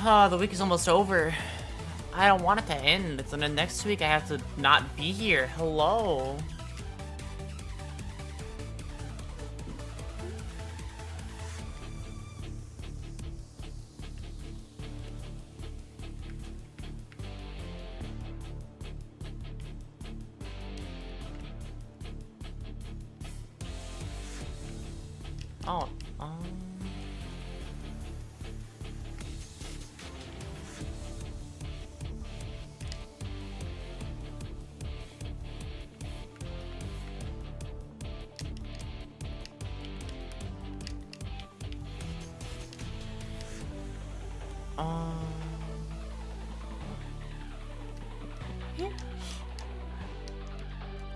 The week is almost over. I don't want it to end. It's the next week I have to not be here. Hello. Oh,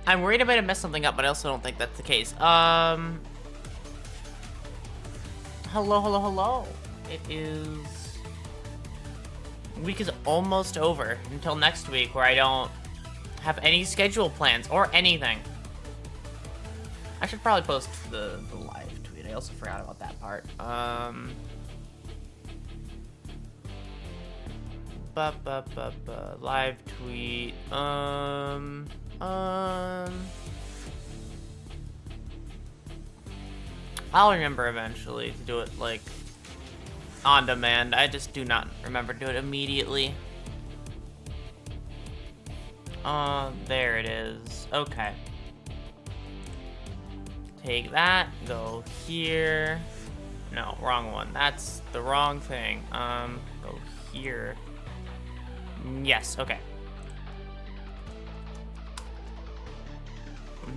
I'm worried I might have messed something up, but I also don't think that's the case. Hello. It is... Week is almost over until next week, where I don't have any schedule plans or anything. I should probably post the live tweet. I also forgot about that part. Live tweet. I'll remember eventually to do it, like, on demand. I just do not remember to do it immediately. There it is. Okay. Take that, go here. No, wrong one. That's the wrong thing. Go here. Yes, okay.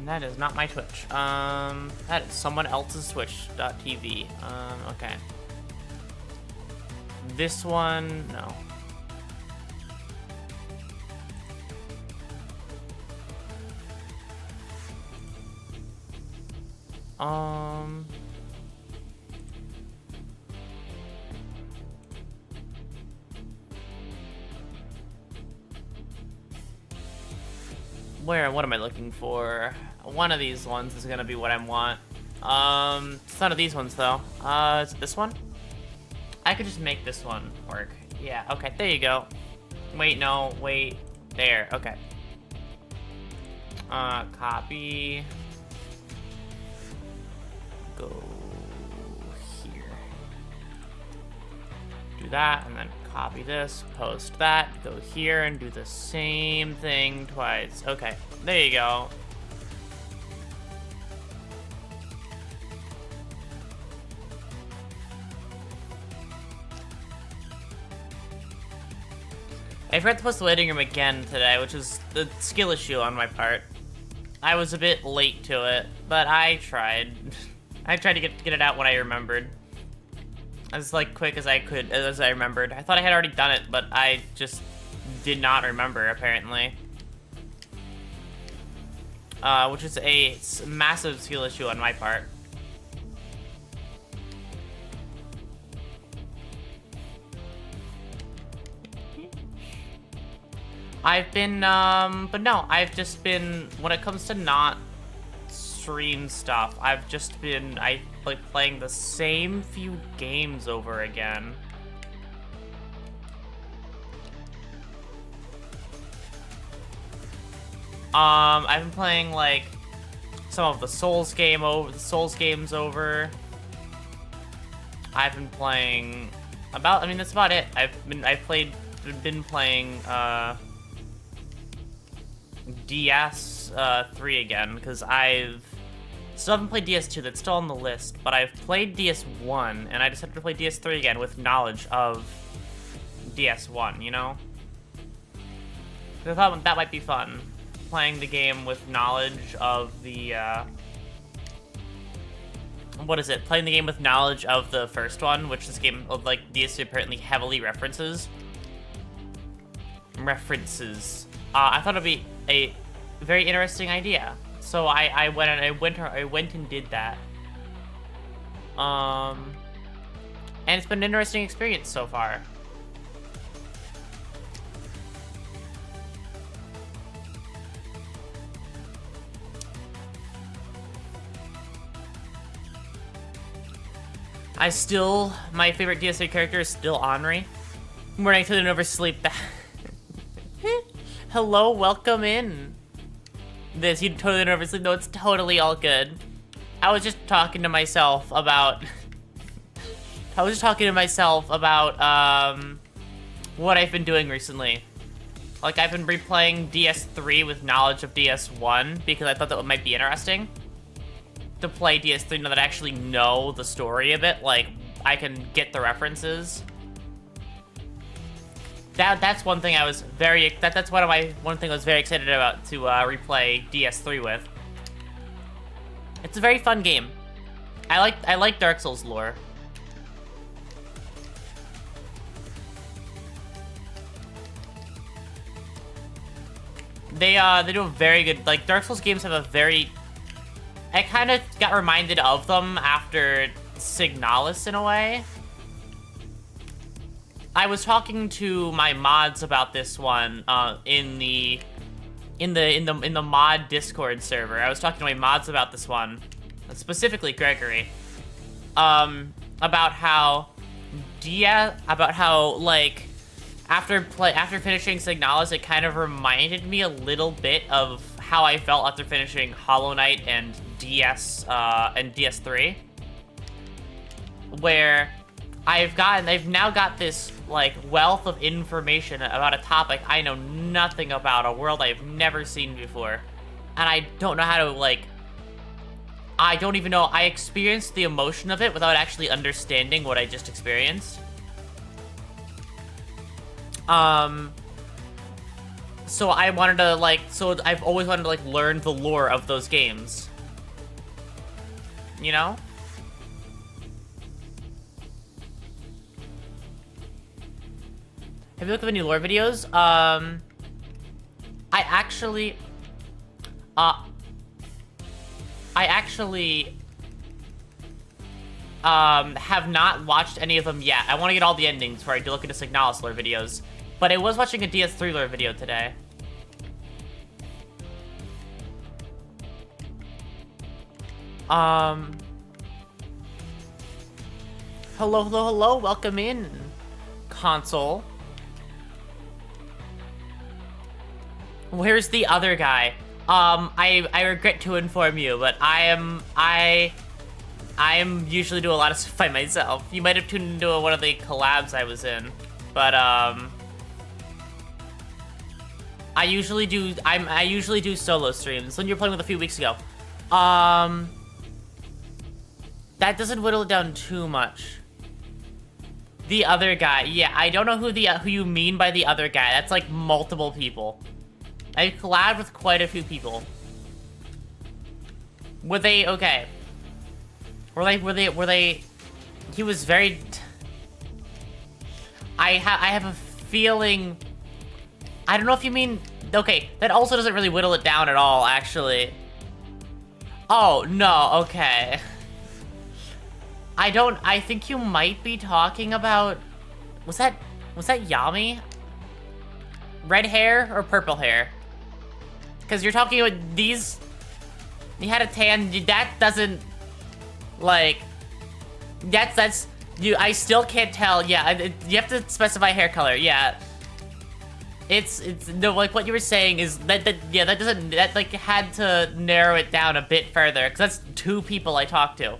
That is not my Twitch. That is someone else's Twitch.tv. Okay. This one, no. What am I looking for? One of these ones is gonna be what I want. It's none of these ones though. Is it this one? I could just make this one work. Yeah, okay, there you go. Wait, no, wait, there, okay. Copy. Go here. Do that, and then copy this, post that, go here, and do the same thing twice. Okay, there you go. I forgot to post the waiting room again today, which is the skill issue on my part. I was a bit late to it, but I tried. I tried to get it out when I remembered. As like quick as I could, as I remembered. I thought I had already done it, but I just did not remember, apparently. Which is a massive skill issue on my part. I've been, but no, I've just been, when it comes to not stream stuff, I've just been, like playing the same few games over again. I've been playing like some of the Souls games over. I've been playing I mean that's about it. I've been playing DS3 again, because I still haven't played DS2, that's still on the list, but I've played DS1, and I decided to play DS3 again with knowledge of DS1, you know? I thought that might be fun, playing the game with knowledge of the, what is it? Playing the game with knowledge of the first one, which this game, like, DS2 apparently heavily references. I thought it'd be a very interesting idea, so I went and did that. And it's been an interesting experience so far. My favorite DS3 character is still Henri. Morning to the oversleep. Hello, welcome in. You totally didn't oversleep. No, it's totally all good. I was just talking to myself about what I've been doing recently. Like, I've been replaying DS3 with knowledge of DS1 because I thought that might be interesting to play DS3 now that I actually know the story a bit. Like, I can get the references. That's one thing I was very one thing I was very excited about to replay DS3 with. It's a very fun game. I like Dark Souls lore. They do a very good, like, Dark Souls games have a very, I kind of got reminded of them after Signalis in a way. I was talking to my mods about this one in the mod Discord server. I was talking to my mods about this one, specifically Gregory, about how like after finishing Signalis, it kind of reminded me a little bit of how I felt after finishing Hollow Knight and DS3, where I've now got this like wealth of information about a topic I know nothing about, a world I've never seen before, and I don't know how to, like, I don't even know, I experienced the emotion of it without actually understanding what I just experienced. So I wanted to, like, so I've always wanted to, like, learn the lore of those games. You know? Have you looked at any lore videos? I actually have not watched any of them yet. I want to get all the endings before I do look into Signalis lore videos. But I was watching a DS3 lore video today. Hello, welcome in, console. Where's the other guy? I regret to inform you, but I usually do a lot of stuff by myself. You might have tuned into one of the collabs I was in, but I usually do solo streams. When you were playing with a few weeks ago, that doesn't whittle it down too much. The other guy, yeah, I don't know who you mean by the other guy. That's like multiple people. I collabed with quite a few people. Were they okay? Were they? He was very. I have a feeling. I don't know if you mean. Okay, that also doesn't really whittle it down at all, actually. Oh no, okay. I think you might be talking about. Was that Yami? Red hair or purple hair? Because you're talking about these. He had a tan. That doesn't, like. That's you. I still can't tell. Yeah, you have to specify hair color. Yeah. It's no, like what you were saying is that like had to narrow it down a bit further because that's two people I talked to.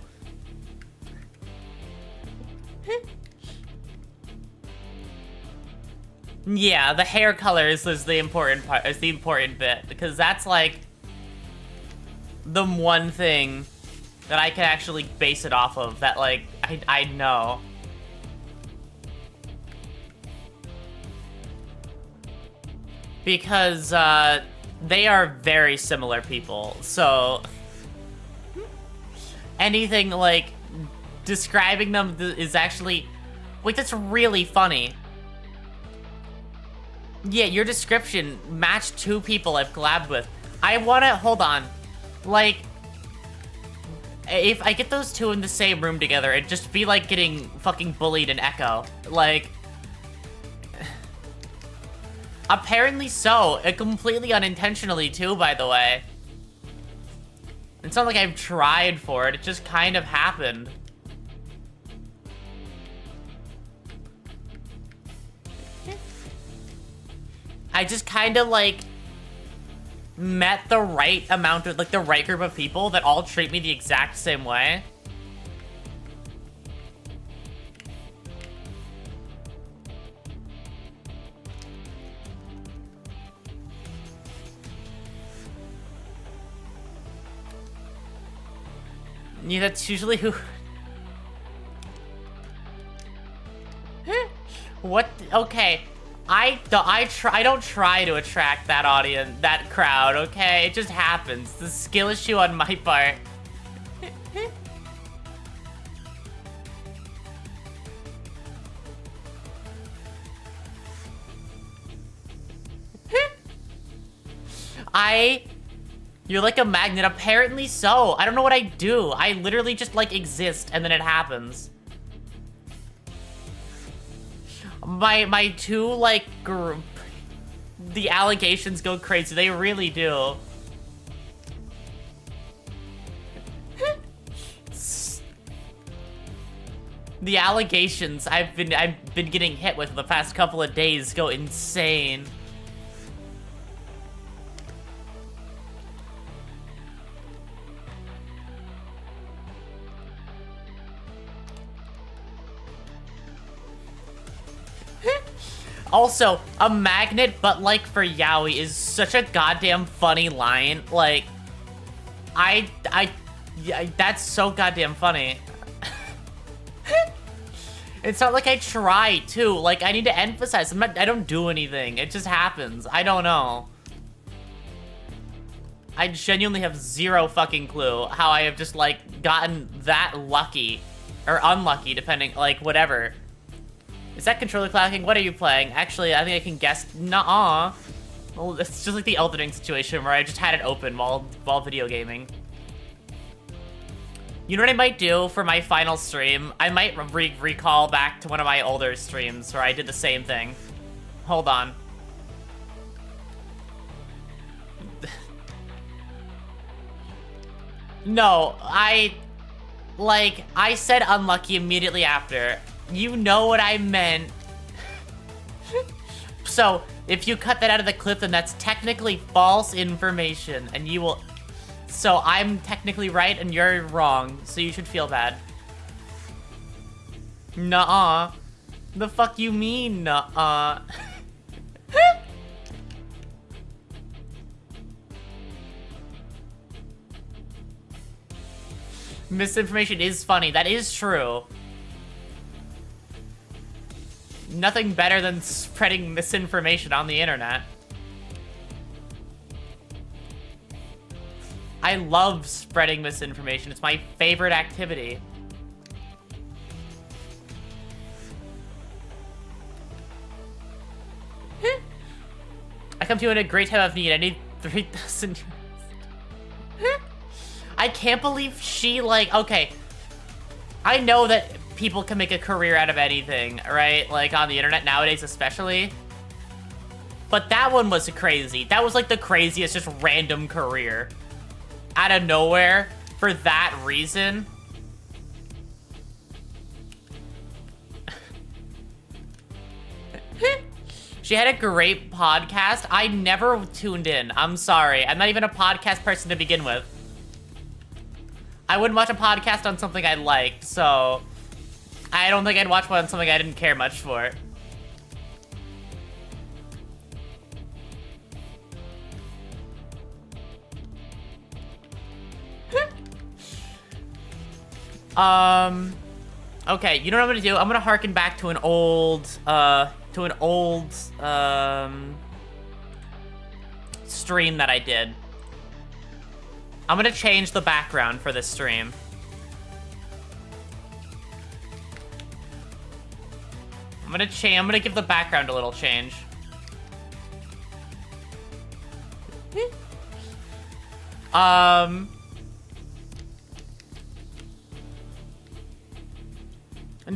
Yeah, the hair color is the important part, is the important bit, because that's like the one thing that I can actually base it off of, that like I know. Because they are very similar people, so anything like describing them is actually, wait, that's really funny. Yeah, your description matched two people I've collabed with. I wanna, hold on. Like, if I get those two in the same room together, it'd just be like getting fucking bullied in Echo. Like, apparently so. Completely unintentionally too, by the way. It's not like I've tried for it, it just kind of happened. I just kind of, like, met the right amount of, like, the right group of people that all treat me the exact same way. Yeah, that's usually who... What? Okay. I don't try to attract that audience, that crowd, okay? It just happens. It's a skill issue on my part. You're like a magnet. Apparently so. I don't know what I do. I literally just, like, exist, and then it happens. My two, like, the allegations go crazy. They really do. The allegations I've been getting hit with the past couple of days go insane. Also, a magnet, but like for yaoi, is such a goddamn funny line. Like, yeah, that's so goddamn funny. It's not like I try to. Like, I need to emphasize, I don't do anything. It just happens. I don't know. I genuinely have zero fucking clue how I have just, like, gotten that lucky. Or unlucky, depending, like, whatever. Is that controller clacking? What are you playing? Actually, I think I can guess. Nuh-uh. Well, it's just like the Elden Ring situation where I just had it open while video gaming. You know what I might do for my final stream? I might recall back to one of my older streams where I did the same thing. Hold on. No, I said unlucky immediately after. You know what I meant. So, if you cut that out of the clip, then that's technically false information, and you will... So, I'm technically right, and you're wrong, so you should feel bad. Nuh-uh. The fuck you mean, nuh-uh? Misinformation is funny. That is true. Nothing better than spreading misinformation on the internet. I love spreading misinformation. It's my favorite activity. I come to you in a great time of need. I need 3,000 I can't believe she, like, okay. I know that people can make a career out of anything, right? Like, on the internet nowadays especially. But that one was crazy. That was, like, the craziest, just random career. Out of nowhere, for that reason. She had a great podcast. I never tuned in. I'm sorry. I'm not even a podcast person to begin with. I wouldn't watch a podcast on something I liked, so... I don't think I'd watch one on something I didn't care much for. Okay, you know what I'm gonna do? I'm gonna harken back to an old, stream that I did. I'm gonna change the background for this stream. I'm gonna give the background a little change.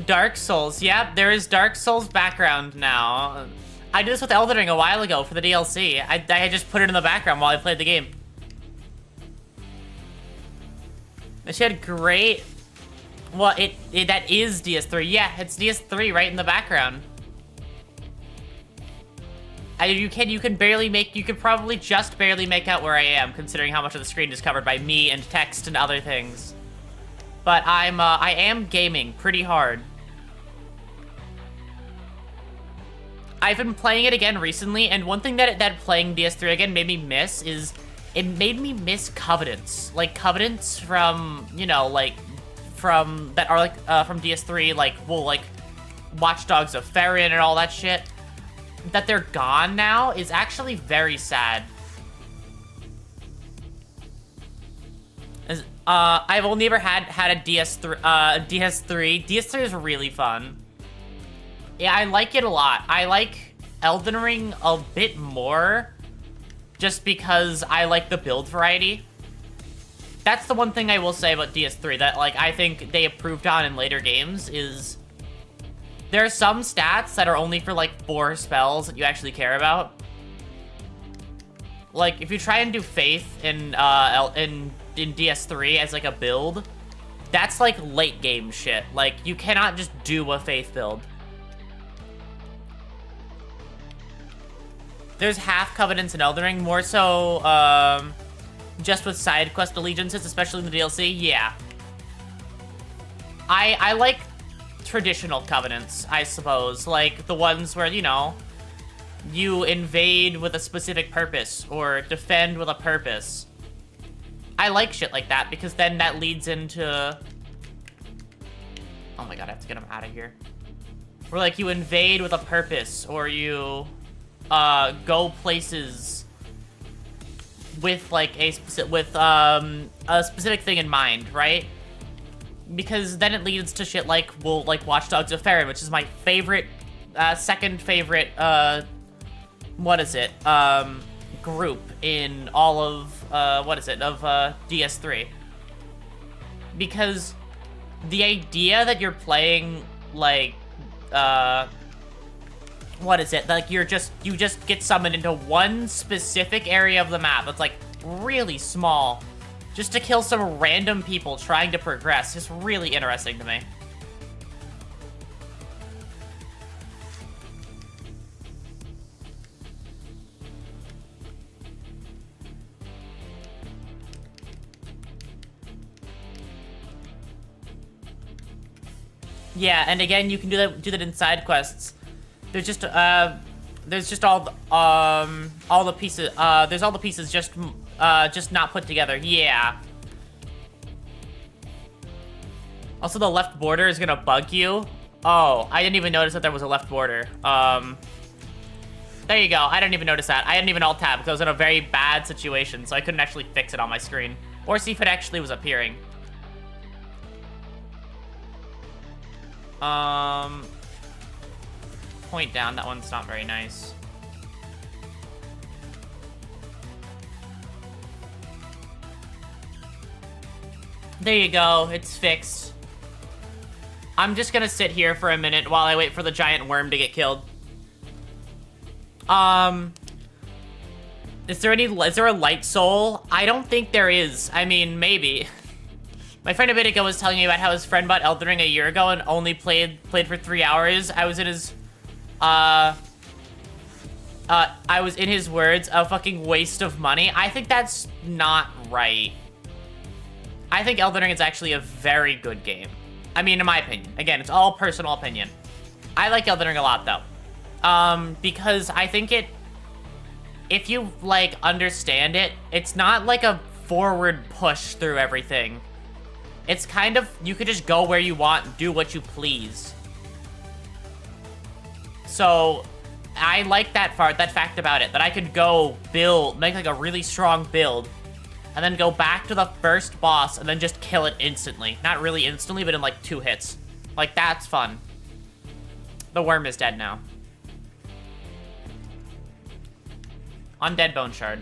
Dark Souls. Yep, there is Dark Souls background now. I did this with Elden Ring a while ago for the DLC. I just put it in the background while I played the game. And she had great... Well, that is DS3. Yeah, it's DS3 right in the background. You can barely make, you could probably just barely make out where I am, considering how much of the screen is covered by me and text and other things. But I am gaming pretty hard. I've been playing it again recently, and one thing that playing DS3 again made me miss is it made me miss covenants. Like, covenants from, you know, like, from, that are, like, from DS3, like, well, like, Watch Dogs of Refrain and all that shit. That they're gone now is actually very sad. I've only ever had a DS3. DS3 is really fun. Yeah, I like it a lot. I like Elden Ring a bit more, just because I like the build variety. That's the one thing I will say about DS3 that, like, I think they improved on in later games is there are some stats that are only for, like, 4 spells that you actually care about. Like, if you try and do Faith in DS3 as, like, a build, that's, like, late game shit. Like, you cannot just do a Faith build. There's half Covenants in Elden Ring, more so, just with side quest allegiances, especially in the DLC, yeah. I like traditional Covenants, I suppose. Like, the ones where, you know, you invade with a specific purpose, or defend with a purpose. I like shit like that, because then that leads into... Oh my god, I have to get him out of here. Where, like, you invade with a purpose, or you... go places with, like, a specific thing in mind, right? Because then it leads to shit like, well, like Watch Dogs of Refrain, which is my favorite, second favorite, group in all of, DS3. Because the idea that you're playing, like, like, you just get summoned into one specific area of the map that's, like, really small, just to kill some random people trying to progress is really interesting to me. Yeah, and again, you can do that in side quests. There's just all the pieces. There's all the pieces just not put together. Yeah. Also, the left border is gonna bug you. Oh, I didn't even notice that there was a left border. There you go. I didn't even notice that. I didn't even alt tab because I was in a very bad situation, so I couldn't actually fix it on my screen or see if it actually was appearing. Point down, that one's not very nice. There you go, it's fixed. I'm just gonna sit here for a minute while I wait for the giant worm to get killed. Is there a light soul? I don't think there is. I mean, maybe. My friend a bit ago was telling me about how his friend bought Elden Ring a year ago and only played for 3 hours. I was in his words, a fucking waste of money. I think that's not right. I think Elden Ring is actually a very good game. I mean, in my opinion. Again, it's all personal opinion. I like Elden Ring a lot, though. Because I think if you, like, understand it, it's not like a forward push through everything. It's kind of, you could just go where you want, do what you please. So, I like that fact about it, that I could go make like a really strong build, and then go back to the first boss, and then just kill it instantly. Not really instantly, but in like 2 hits. Like, that's fun. The worm is dead now. Undead Bone Shard.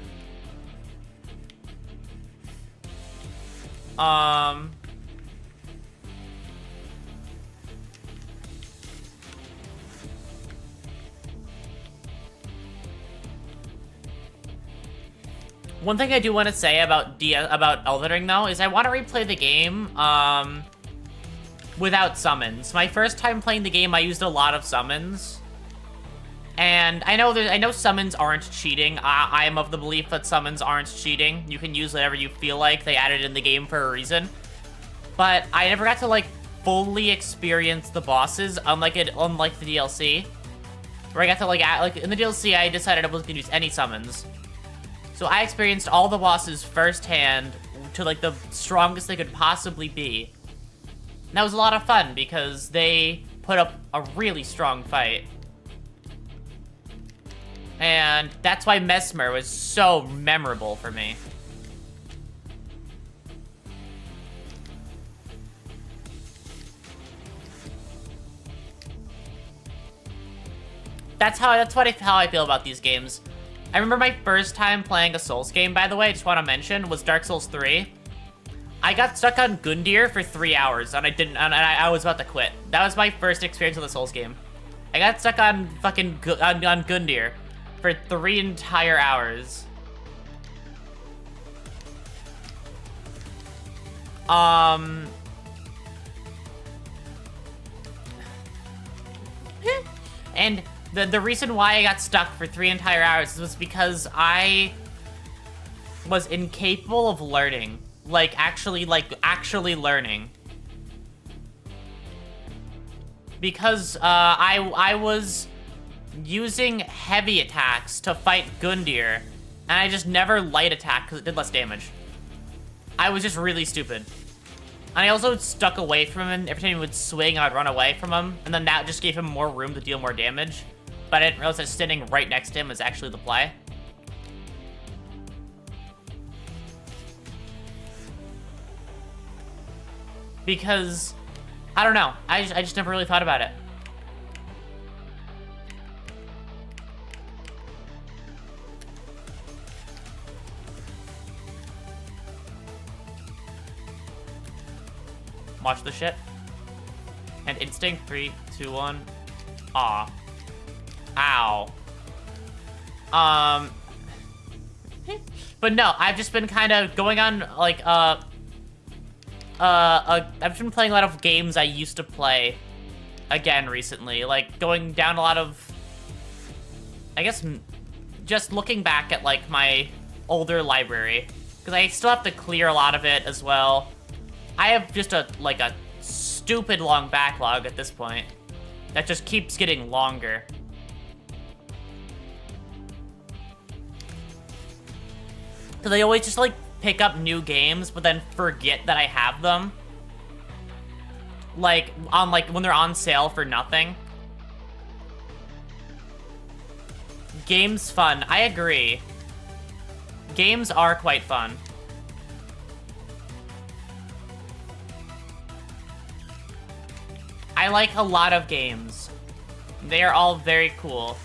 One thing I do want to say about Elden Ring, though, is I want to replay the game, without summons. My first time playing the game, I used a lot of summons. And I know summons aren't cheating. I am of the belief that summons aren't cheating. You can use whatever you feel like. They added in the game for a reason. But I never got to, like, fully experience the bosses, unlike the DLC. Where I got to, like, in the DLC, I decided I wasn't gonna use any summons. So I experienced all the bosses firsthand to, like, the strongest they could possibly be. And that was a lot of fun, because they put up a really strong fight. And that's why Mesmer was so memorable for me. That's how I feel about these games. I remember my first time playing a Souls game, by the way, I just want to mention, was Dark Souls 3. I got stuck on Gundyr for 3 hours, and I was about to quit. That was my first experience with a Souls game. I got stuck on fucking on Gundyr for 3 entire hours. And the reason why I got stuck for 3 entire hours was because I was incapable of learning. Actually learning. Because I was using heavy attacks to fight Gundyr, and I just never light attack because it did less damage. I was just really stupid. And I also stuck away from him. Every time he would swing, I'd run away from him, and then that just gave him more room to deal more damage. But I didn't realize that standing right next to him was actually the play. Because, I don't know, I just never really thought about it. Watch the shit. And instinct, 3, 2, 1. Aw. Ow. But no, I've just been kind of going on, like, I've been playing a lot of games I used to play again recently. Like, going down a lot of, I guess, just looking back at, like, my older library. Because I still have to clear a lot of it as well. I have just a stupid long backlog at this point that just keeps getting longer. Because I always just, like, pick up new games, but then forget that I have them. Like, when they're on sale for nothing. Games fun. I agree. Games are quite fun. I like a lot of games. They are all very cool.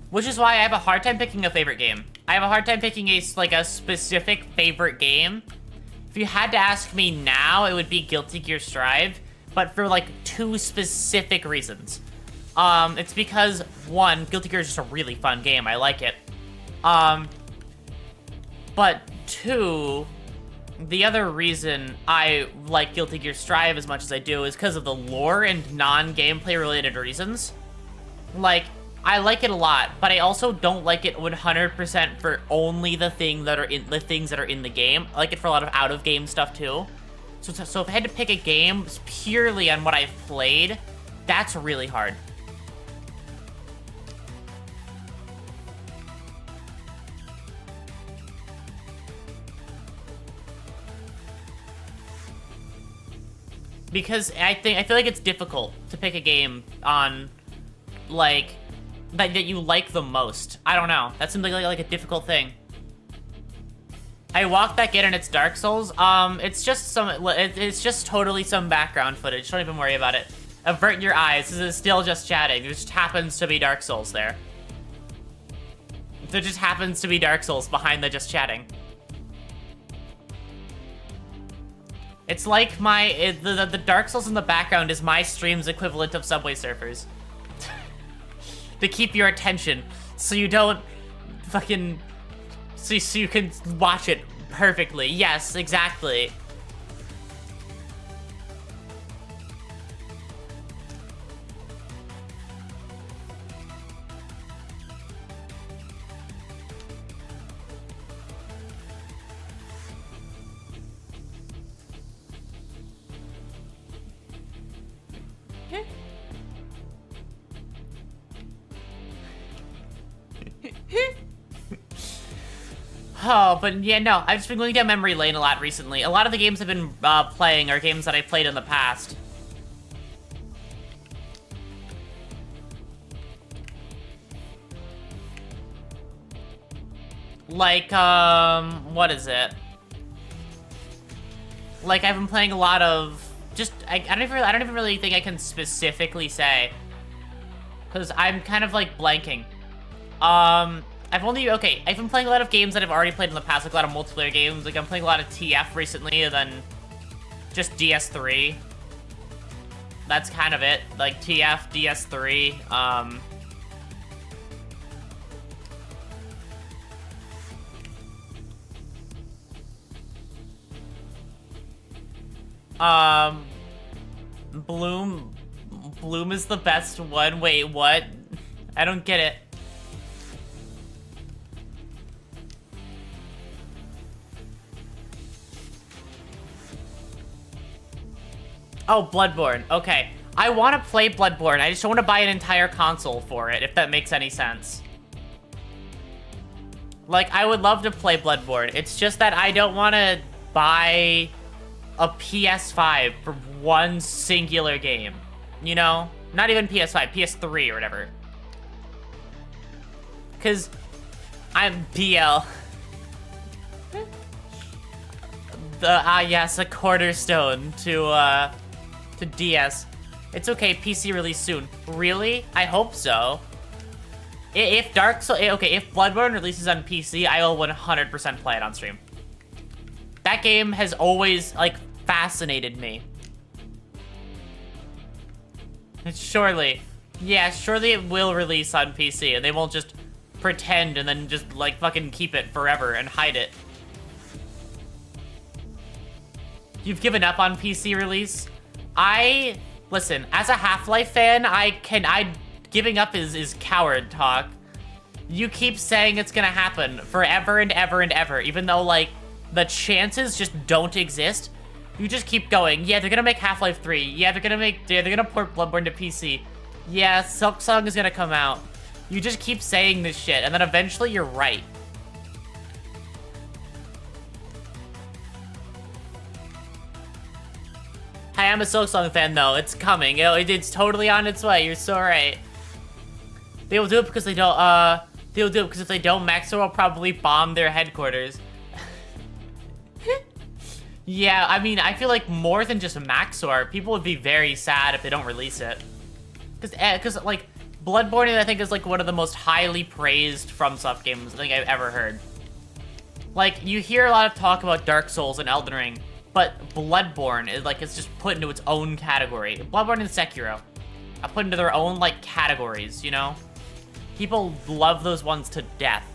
Which is why I have a hard time picking a favorite game. I have a hard time picking a specific favorite game. If you had to ask me now, it would be Guilty Gear Strive, but for, like, 2 specific reasons. It's because, 1, Guilty Gear is just a really fun game. I like it. But 2, the other reason I like Guilty Gear Strive as much as I do is because of the lore and non-gameplay related reasons. Like, I like it a lot, but I also don't like it 100% for only the things that are in the game. I like it for a lot of out-of-game stuff too. So if I had to pick a game purely on what I've played, that's really hard. Because I feel like it's difficult to pick a game on, like, that you like the most. I don't know. That seems like a difficult thing. I walked back in and it's Dark Souls. It's just totally some background footage. Don't even worry about it. Avert your eyes. This is still just chatting. There just happens to be Dark Souls there. There just happens to be Dark Souls behind the just chatting. It's like the Dark Souls in the background is my stream's equivalent of Subway Surfers. To keep your attention, so you don't fucking, so you can watch it perfectly. Yes, exactly. Oh, but yeah, no, I've just been going down memory lane a lot recently. A lot of the games I've been playing are games that I played in the past. Like, what is it? Like, I've been playing a lot of just I don't even really think I can specifically say, because I'm kind of like blanking. I've been playing a lot of games that I've already played in the past, like a lot of multiplayer games. Like, I'm playing a lot of TF recently, and then just DS3. That's kind of it. Like, TF, DS3, Bloom is the best one. Wait, what? I don't get it. Oh, Bloodborne. Okay. I want to play Bloodborne. I just don't want to buy an entire console for it, if that makes any sense. Like, I would love to play Bloodborne. It's just that I don't want to buy a PS5 for one singular game. You know? Not even PS5, PS3 or whatever. Because I'm BL. Yes, a cornerstone to DS. It's okay, PC release soon. Really? I hope so. If if Bloodborne releases on PC, I will 100% play it on stream. That game has always, like, fascinated me. Surely. Yeah, surely it will release on PC, and they won't just pretend and then just, like, fucking keep it forever and hide it. You've given up on PC release? Listen, as a Half-Life fan, giving up is coward talk. You keep saying it's gonna happen forever and ever and ever, even though, like, the chances just don't exist. You just keep going. Yeah, they're gonna make Half-Life 3. Yeah, they're gonna port Bloodborne to PC. Yeah, Silksong is gonna come out. You just keep saying this shit, and then eventually you're right. Hi, I'm a Silksong fan, though. It's coming. It's totally on its way. You're so right. They will do it because they don't, they'll do it because if they don't, Maxwell will probably bomb their headquarters. Yeah, I mean, I feel like more than just Maxor, people would be very sad if they don't release it. Because like, Bloodborne, I think, is, like, one of the most highly praised FromSoft games I think I've ever heard. Like, you hear a lot of talk about Dark Souls and Elden Ring, but Bloodborne is, like, it's just put into its own category. Bloodborne and Sekiro are put into their own, like, categories, you know? People love those ones to death.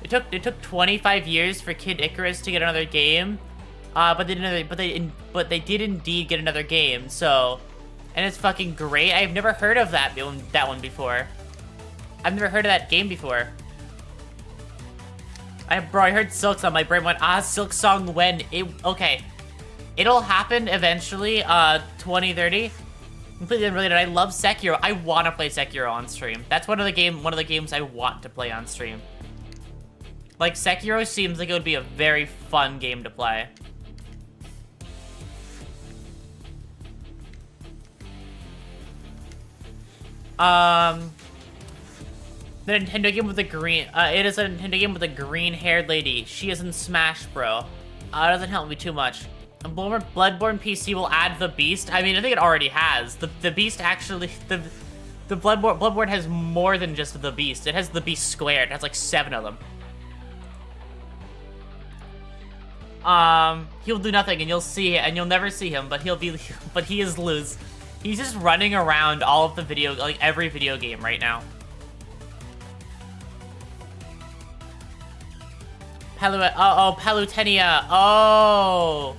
It took 25 years for Kid Icarus to get another game, but they did indeed get another game. So, and it's fucking great. I've never heard of that one before. I've never heard of that game before. Bro, I heard Silksong. My brain went, Silksong when? Okay, it'll happen eventually. 2030. Completely unrelated. I love Sekiro. I want to play Sekiro on stream. That's one of the games I want to play on stream. Like, Sekiro seems like it would be a very fun game to play. The Nintendo game with the green... it is a Nintendo game with a green-haired lady. She is in Smash, bro. It doesn't help me too much. Bloodborne PC will add the Beast. I mean, I think it already has. The Beast actually... The Bloodborne has more than just the Beast. It has the Beast squared. It has, like, 7 of them. He'll do nothing, and you'll see it, and you'll never see him, but he is loose. He's just running around all of the every video game right now. Palutenia. Oh,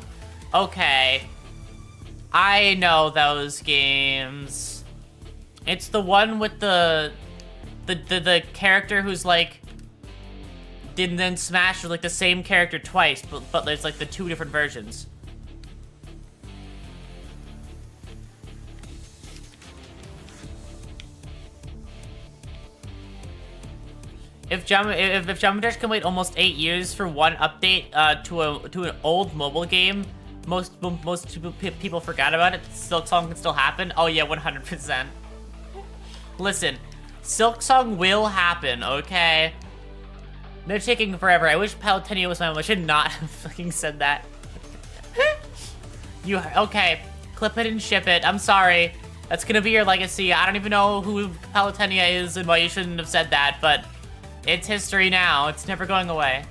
okay. I know those games. It's the one with the character who's like, and then Smash was like the same character twice, but there's like the 2 different versions. If Jump Dash can wait almost 8 years for one update to an old mobile game, most people forgot about it. Silksong can still happen. Oh yeah, 100%. Listen, Silksong will happen, okay? They're taking forever. I wish Palutenia was my mom. I should not have fucking said that. Okay, clip it and ship it. I'm sorry. That's gonna be your legacy. I don't even know who Palutenia is and why you shouldn't have said that, but it's history now. It's never going away.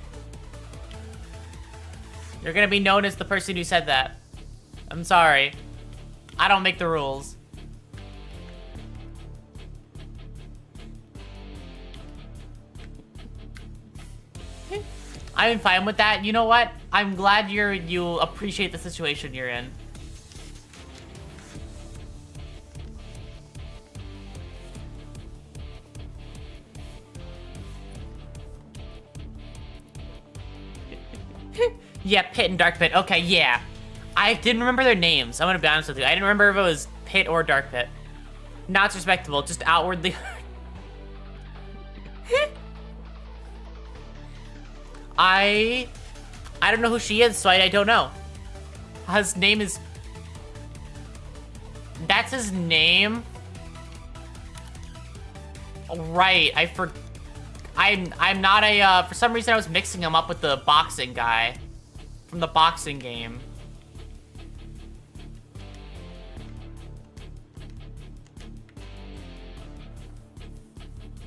You're gonna be known as the person who said that. I'm sorry. I don't make the rules. I'm fine with that. You know what? I'm glad you appreciate the situation you're in. Yeah, Pit and Dark Pit. Okay, yeah. I didn't remember their names. I'm gonna be honest with you. I didn't remember if it was Pit or Dark Pit. Not respectable, just outwardly. I don't know who she is, so I don't know. His name is... That's his name? Right, I'm not a, for some reason I was mixing him up with the boxing guy from the boxing game.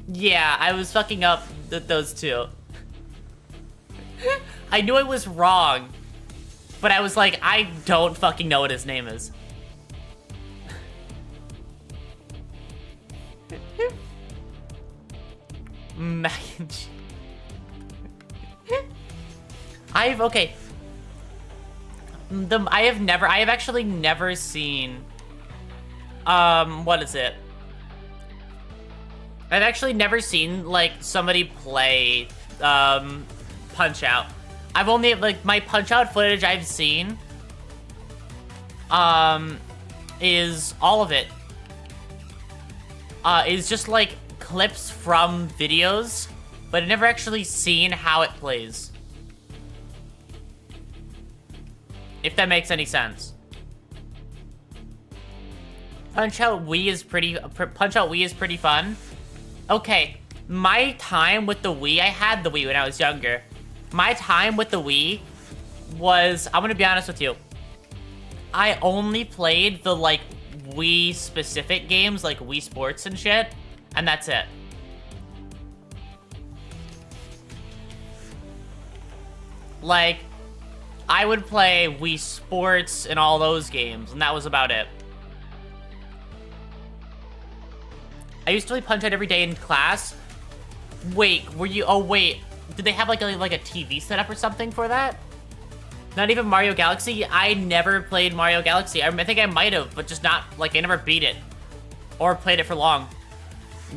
Yeah, I was fucking up those two. I knew I was wrong, but I was like, I don't fucking know what his name is. Mac and cheese. Okay. I have actually never seen, what is it? I've actually never seen, like, somebody play, Punch-Out. I've only, like, my Punch-Out footage I've seen, is all of it. Is just, like, clips from videos, but I've never actually seen how it plays. If that makes any sense. Punch-Out Wii is pretty fun. Okay, my time with the Wii, I had the Wii when I was younger. My time with the Wii was, I'm gonna be honest with you, I only played the, like, Wii-specific games, like Wii Sports and shit, and that's it. Like, I would play Wii Sports and all those games, and that was about it. I used to play Punch-Out every day in class. Wait, were you... Oh, wait. Did they have, like a TV setup or something for that? Not even Mario Galaxy? I never played Mario Galaxy. I think I might have, but just not... Like, I never beat it. Or played it for long.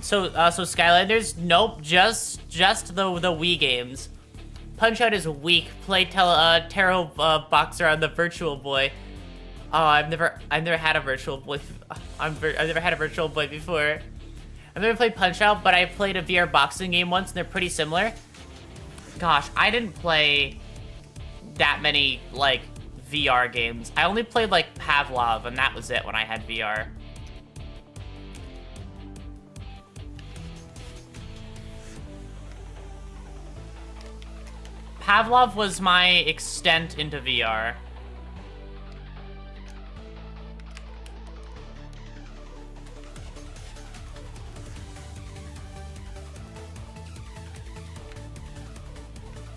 So Skylanders? Nope. Just the Wii games. Punch-Out is weak. Play Taro Boxer on the Virtual Boy. Oh, I've never had a Virtual Boy. I've never had a Virtual Boy before. I've never played Punch-Out, but I played a VR boxing game once, and they're pretty similar. Gosh, I didn't play that many, like, VR games. I only played, like, Pavlov, and that was it when I had VR. Pavlov was my extent into VR.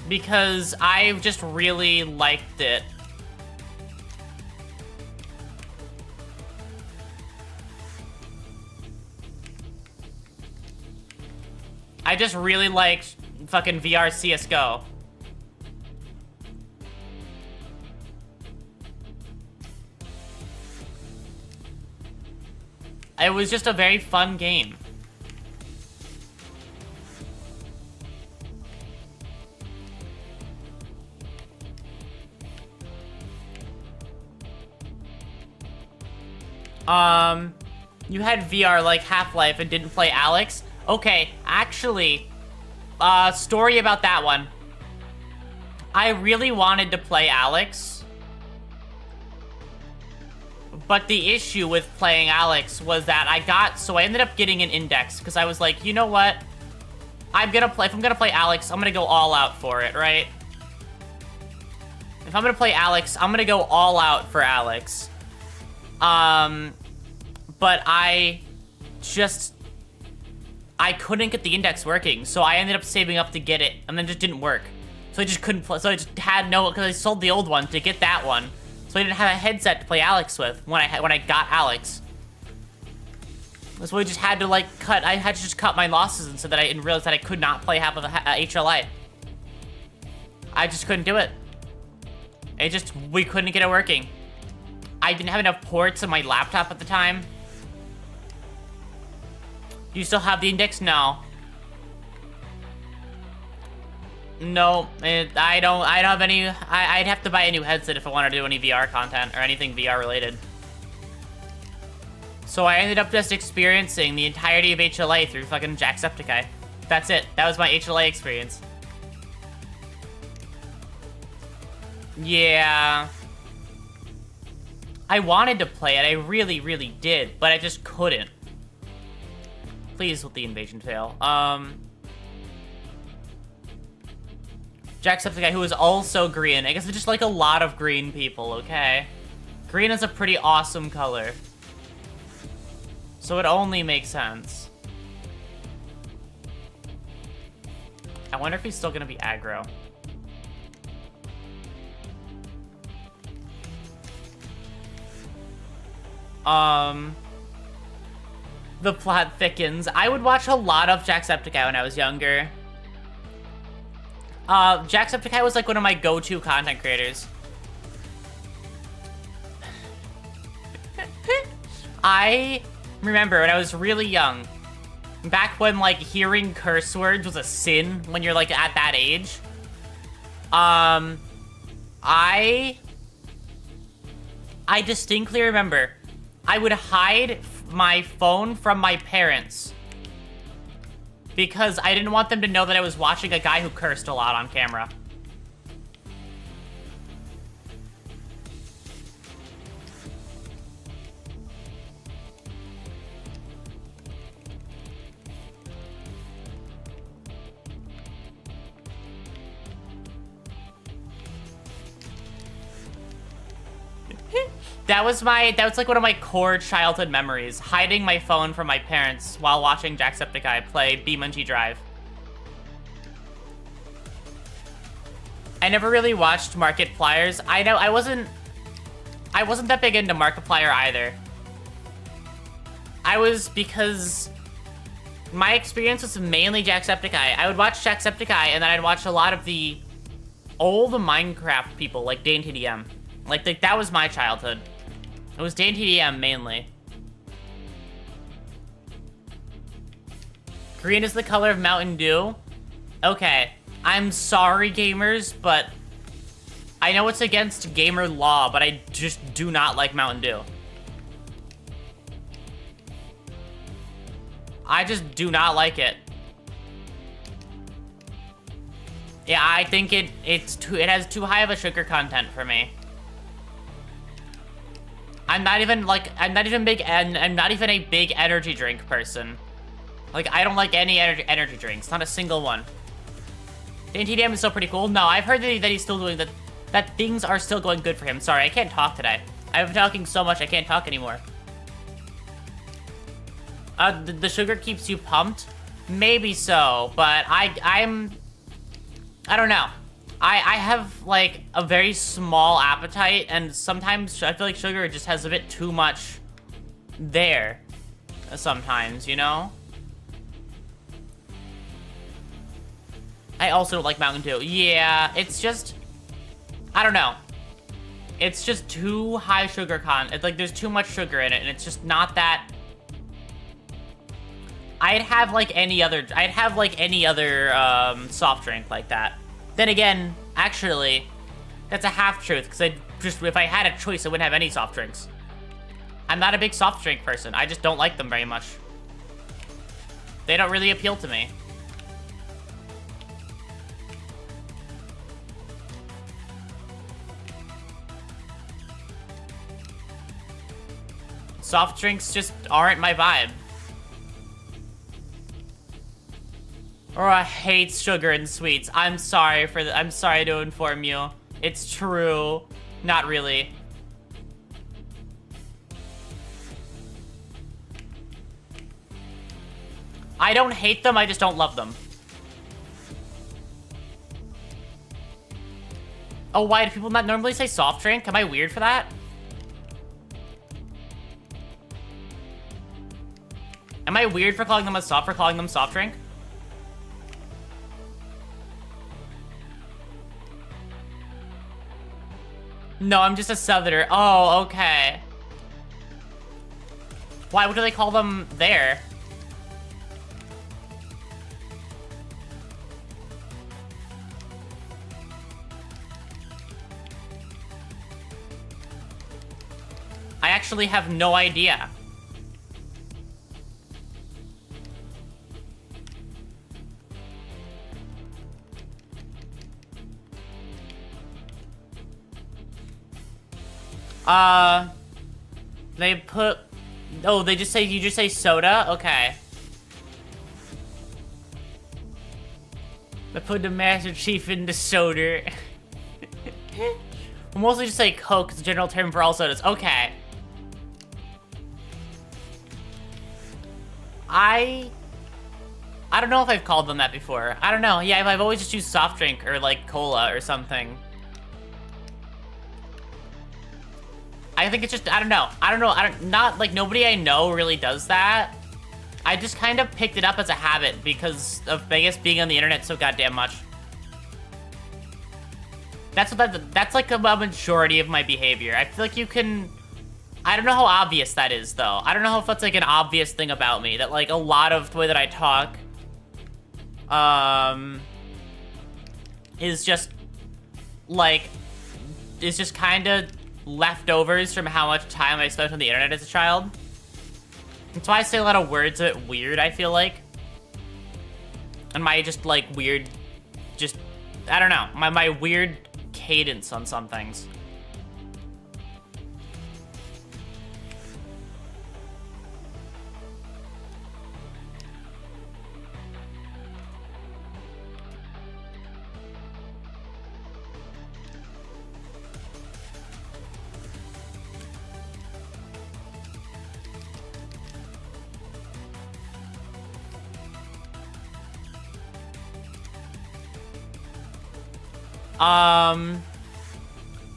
Because I just really liked it. I just really liked fucking VR CSGO. It was just a very fun game. You had VR like Half-Life and didn't play Alex? Okay, actually, story about that one. I really wanted to play Alex. But the issue with playing Alex was that I ended up getting an index because I was like, you know what? If I'm gonna play Alex, I'm gonna go all out for it, right? If I'm gonna play Alex, I'm gonna go all out for Alex. But I couldn't get the index working, so I ended up saving up to get it, and then it just didn't work. So I just couldn't play, so I just had no, because I sold the old one to get that one. So I didn't have a headset to play Alex with when I got Alex. So I just had to I had to just cut my losses and so that I didn't realize that I could not play half of the HLA. I just couldn't do it. We couldn't get it working. I didn't have enough ports on my laptop at the time. Do you still have the index? No. No, I don't have any. I'd have to buy a new headset if I want to do any VR content or anything VR related. So I ended up just experiencing the entirety of HLA through fucking Jacksepticeye. That's it. That was my HLA experience. Yeah. I wanted to play it. I really, really did, but I just couldn't. Please let the invasion fail. Jacksepticeye, who is also green. I guess it's just like a lot of green people, okay? Green is a pretty awesome color. So it only makes sense. I wonder if he's still gonna be aggro. The plot thickens. I would watch a lot of Jacksepticeye when I was younger. Jacksepticeye was like one of my go-to content creators. I remember when I was really young, back when like hearing curse words was a sin when you're like at that age. I distinctly remember I would hide my phone from my parents because I didn't want them to know that I was watching a guy who cursed a lot on camera. That was like one of my core childhood memories, hiding my phone from my parents while watching Jacksepticeye play BeamNG Drive. I never really watched Markipliers. I wasn't that big into Markiplier either. Because my experience was mainly Jacksepticeye. I would watch Jacksepticeye and then I'd watch a lot of the old Minecraft people like DaneTDM. Like that was my childhood. It was DaneTDM mainly. Green is the color of Mountain Dew. Okay, I'm sorry, gamers, but I know it's against gamer law, but I just do not like Mountain Dew. I just do not like it. Yeah, I think it has too high of a sugar content for me. I'm not even a big energy drink person. Like, I don't like any energy drinks, not a single one. DaneTDM is still pretty cool. No, I've heard that he's still doing that things are still going good for him. Sorry, I can't talk today. I've been talking so much I can't talk anymore. The sugar keeps you pumped? Maybe so, but I don't know. I have, like, a very small appetite, and sometimes I feel like sugar just has a bit too much there. Sometimes, you know? I also don't like Mountain Dew. Yeah, it's just... I don't know. It's just too high sugar It's like, there's too much sugar in it, and it's just not that... I'd have any other soft drink like that. Then again, actually, that's a half-truth, because if I had a choice, I wouldn't have any soft drinks. I'm not a big soft drink person. I just don't like them very much. They don't really appeal to me. Soft drinks just aren't my vibe. Aurora hates sugar and sweets. I'm sorry to inform you. It's true. Not really. I don't hate them, I just don't love them. Oh, why do people not normally say soft drink? Am I weird for that? Am I weird for calling them soft drink? No, I'm just a southerner. Oh, okay. Why? What do they call them there? I actually have no idea. They put... Oh, you just say soda? Okay. They put the Master Chief into soda. We'll mostly just say Coke, it's a general term for all sodas. Okay. I don't know if I've called them that before. I don't know. Yeah, I've always just used soft drink or like cola or something. I think it's just, I don't know. Not like nobody I know really does that. I just kind of picked it up as a habit because of, I guess, being on the internet so goddamn much. That's like a majority of my behavior. I feel like you can, I don't know how obvious that is though. I don't know if that's like an obvious thing about me, that like a lot of the way that I talk, is just kind of leftovers from how much time I spent on the internet as a child. That's why I say a lot of words a bit weird, I feel like. And my just like weird, just, I don't know, my weird cadence on some things.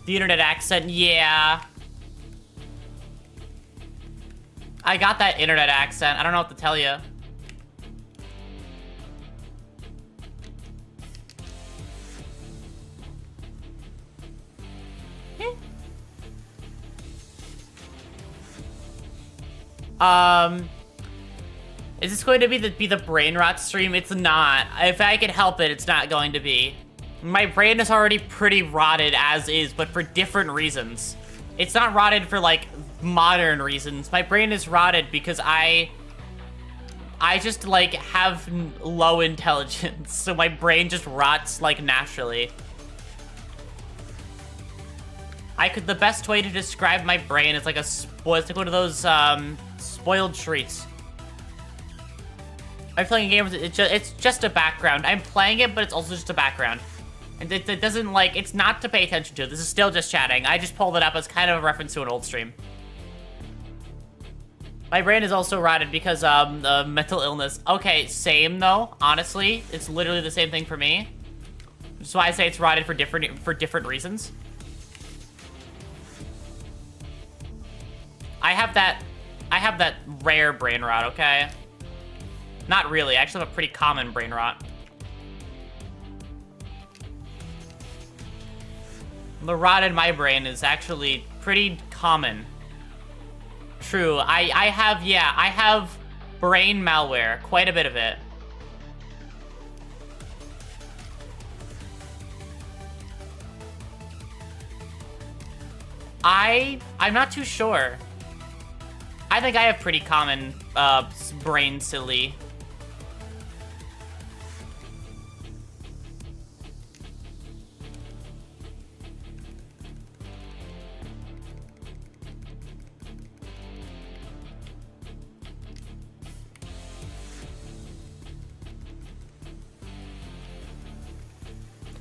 The internet accent, yeah. I got that internet accent. I don't know what to tell you. Is this going to be the brain rot stream? It's not. If I could help it, it's not going to be. My brain is already pretty rotted as is, but for different reasons. It's not rotted for, like, modern reasons. My brain is rotted because I just, like, have low intelligence, so my brain just rots, like, naturally. The best way to describe my brain is like it's like one of those, spoiled treats. I'm playing a game, it's just a background. I'm playing it, but it's also just a background. And it doesn't, like, it's not to pay attention to. This is still just chatting. I just pulled it up as kind of a reference to an old stream. My brain is also rotted because, mental illness. Okay, same, though, honestly. It's literally the same thing for me. That's why I say it's rotted for different reasons. I have that rare brain rot, okay? Not really. I actually have a pretty common brain rot. The rot in my brain is actually pretty common. True. I have brain malware. Quite a bit of it. I'm not too sure. I think I have pretty common, brain silly.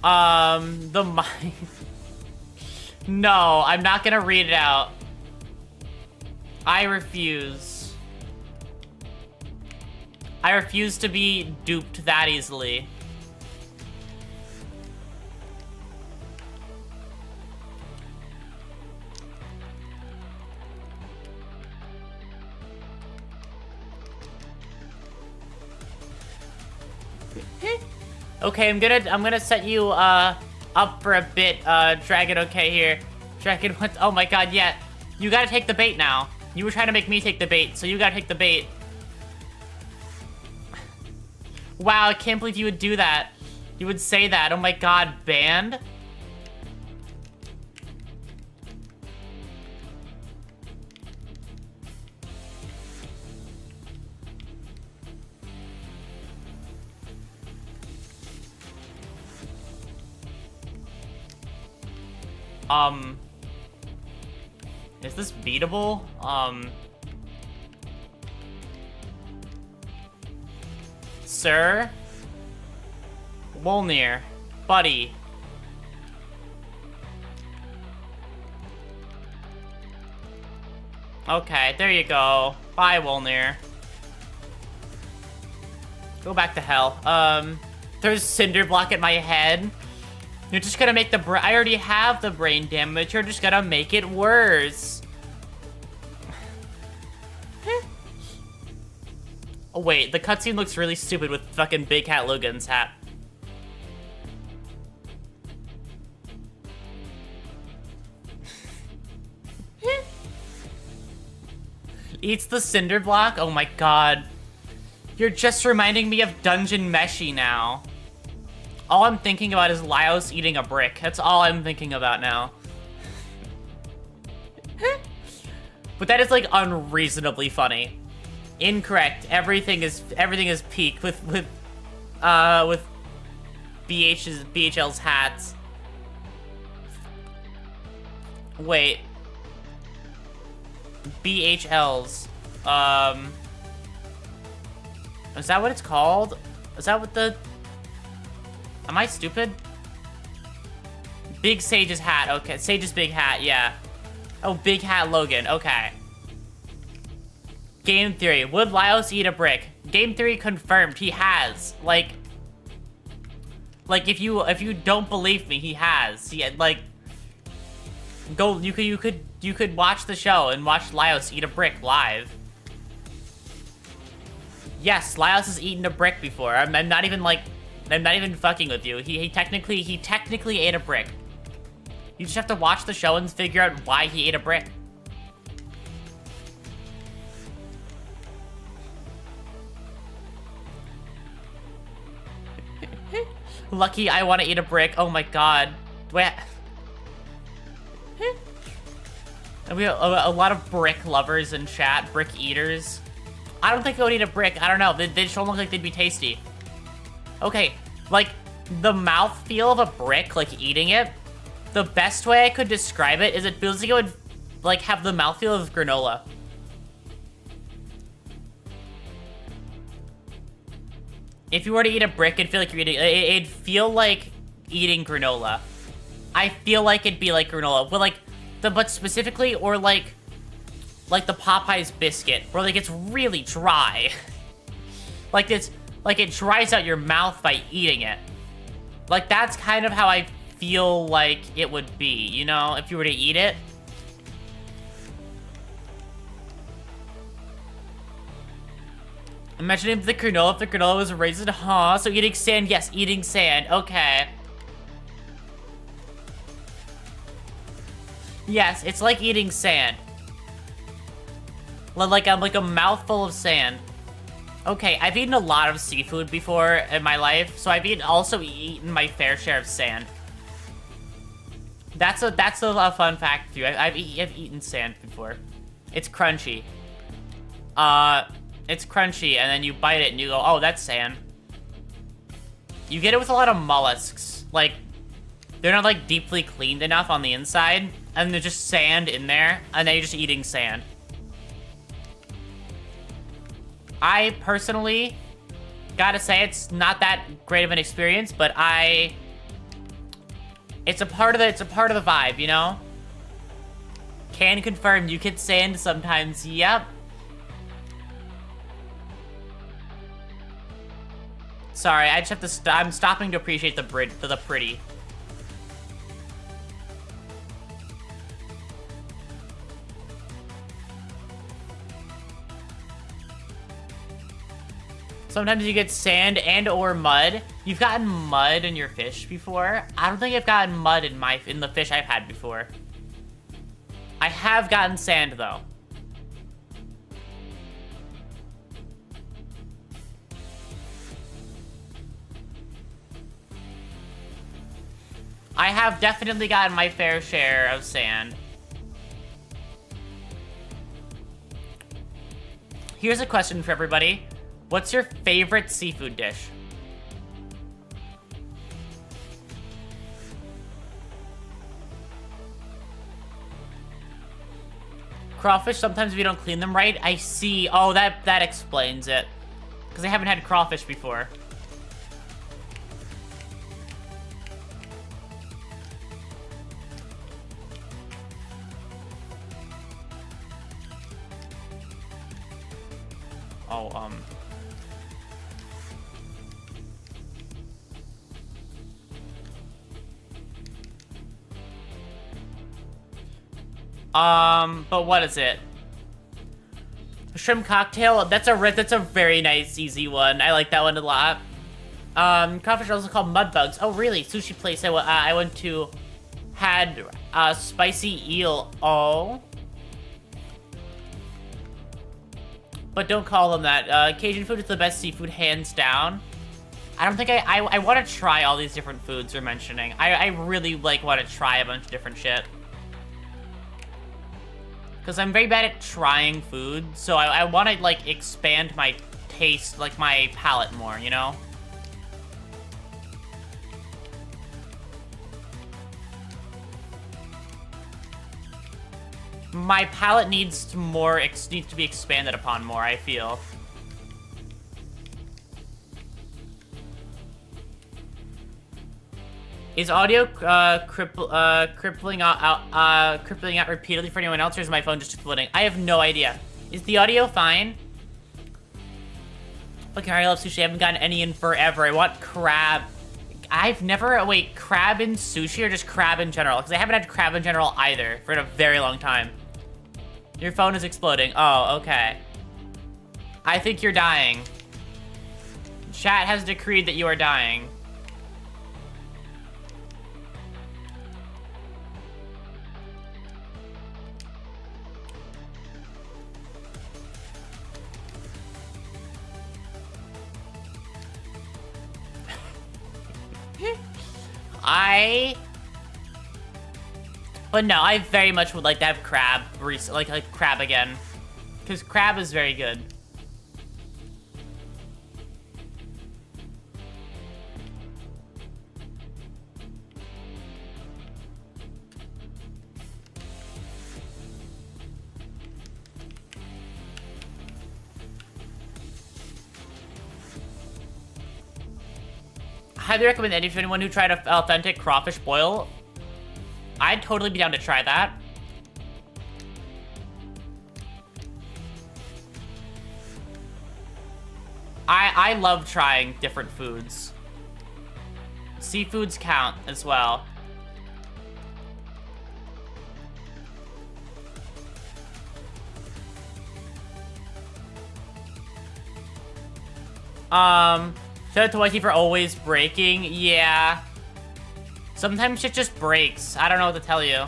The mind. No, I'm not gonna read it out. I refuse. I refuse to be duped that easily. Okay, I'm gonna set you up for a bit, Dragon. Okay, here, Dragon. What? Oh my God, yeah. You gotta take the bait now. You were trying to make me take the bait, so you gotta take the bait. Wow, I can't believe you would do that. You would say that. Oh my God, banned. Is this beatable? Sir? Wolnir. Buddy. Okay, there you go. Bye, Wolnir. Go back to hell. There's cinder block at my head. You're just gonna make I already have the brain damage. You're just gonna make it worse. Oh, wait. The cutscene looks really stupid with fucking Big Hat Logan's hat. Eats the cinder block? Oh my God. You're just reminding me of Dungeon Meshi now. All I'm thinking about is Laios eating a brick. That's all I'm thinking about now. But that is like unreasonably funny. Incorrect. Everything is peak with BHL's hats. Wait. BHL's. Is that what it's called? Is that what the... Am I stupid? Big Sage's hat. Okay, Sage's big hat, yeah. Oh, Big Hat Logan. Okay. Game theory. Would Laios eat a brick? Game theory confirmed. He has. Like if you don't believe me, he has. He like go. You could watch the show and watch Laios eat a brick live. Yes, Laios has eaten a brick before. I'm not even fucking with you. He technically ate a brick. You just have to watch the show and figure out why he ate a brick. Lucky I want to eat a brick. Oh my God. Wait. We have a lot of brick lovers in chat. Brick eaters. I don't think I would eat a brick. I don't know. They just don't look like they'd be tasty. Okay, like, the mouthfeel of a brick, like, eating it, the best way I could describe it is it feels like it would, like, have the mouthfeel of granola. If you were to eat a brick, it'd feel like you're eating... It'd feel like eating granola. I feel like it'd be like granola. But, like, but specifically, or, like the Popeyes biscuit, where, like, it's really dry. Like, it's... Like, it dries out your mouth by eating it. Like, that's kind of how I feel like it would be, you know, if you were to eat it. Imagine if the granola was raisin, huh? So eating sand, yes, eating sand, okay. Yes, it's like eating sand. Like a mouthful of sand. Okay, I've eaten a lot of seafood before in my life, so I've also eaten my fair share of sand. That's a fun fact too. I've eaten sand before. It's crunchy. It's crunchy, and then you bite it and you go, oh, that's sand. You get it with a lot of mollusks. Like, they're not like deeply cleaned enough on the inside, and there's just sand in there, and then you're just eating sand. I personally gotta say it's not that great of an experience, but I It's a part of the vibe, you know? Can confirm, you get sand sometimes, yep. Sorry, I just have to I'm stopping to appreciate the pretty. Sometimes you get sand and or mud. You've gotten mud in your fish before? I don't think I've gotten mud in the fish I've had before. I have gotten sand though. I have definitely gotten my fair share of sand. Here's a question for everybody. What's your favorite seafood dish? Crawfish, sometimes if you don't clean them right. I see. Oh, that explains it. Because I haven't had crawfish before. Oh, but what is it? A shrimp cocktail? That's a very nice, easy one. I like that one a lot. Crawfish are also called mud bugs. Oh, really? Sushi place I went to had spicy eel. Oh. But don't call them that. Cajun food is the best seafood, hands down. I don't think I want to try all these different foods you're mentioning. I really, like, want to try a bunch of different shit. Because I'm very bad at trying food, so I want to, like, expand my taste, like, my palate more, you know? My palate needs to be expanded upon more, I feel. Is audio crippling out repeatedly for anyone else, or is my phone just exploding? I have no idea. Is the audio fine? Okay, I love sushi. I haven't gotten any in forever. I want crab. I've never... Wait, crab in sushi or just crab in general? Because I haven't had crab in general either for a very long time. Your phone is exploding. Oh, okay. I think you're dying. Chat has decreed that you are dying. But no, I very much would like to have crab, like crab again. Because crab is very good. Highly recommend any for anyone who tried an authentic crawfish boil. I'd totally be down to try that. I love trying different foods. Seafoods count as well. Shout out to YT for always breaking. Yeah. Sometimes shit just breaks. I don't know what to tell you.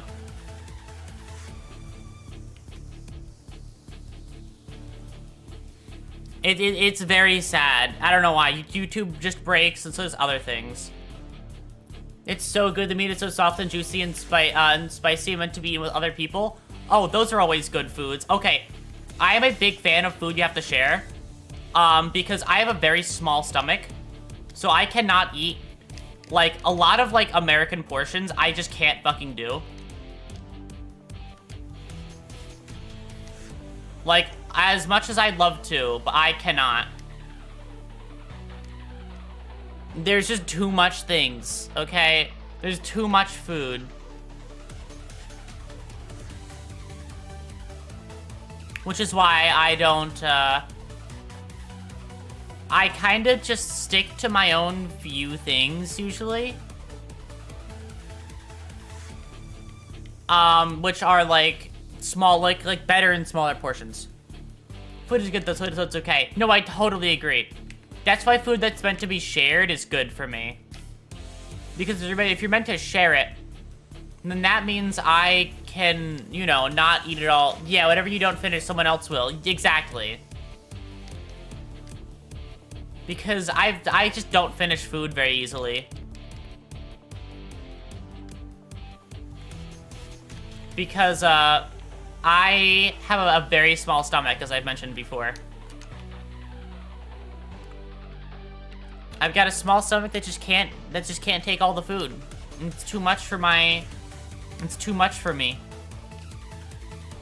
It's very sad. I don't know why. YouTube just breaks, and so does other things. It's so good. The meat is so soft and juicy and spicy, meant to be eaten with other people. Oh, those are always good foods. Okay, I am a big fan of food you have to share. Because I have a very small stomach, so I cannot eat, like, a lot of, like, American portions. I just can't fucking do. Like, as much as I'd love to, but I cannot. There's just too much things, okay? There's too much food. Which is why I don't, I kind of just stick to my own few things, usually. Which are, like, small, like better in smaller portions. Food is good, though, so it's okay. No, I totally agree. That's why food that's meant to be shared is good for me. Because if you're meant to share it, then that means I can, you know, not eat it all. Yeah, whatever you don't finish, someone else will. Exactly. Because I just don't finish food very easily. Because, I have a very small stomach, as I've mentioned before. I've got a small stomach that just can't take all the food. It's too much for my... It's too much for me.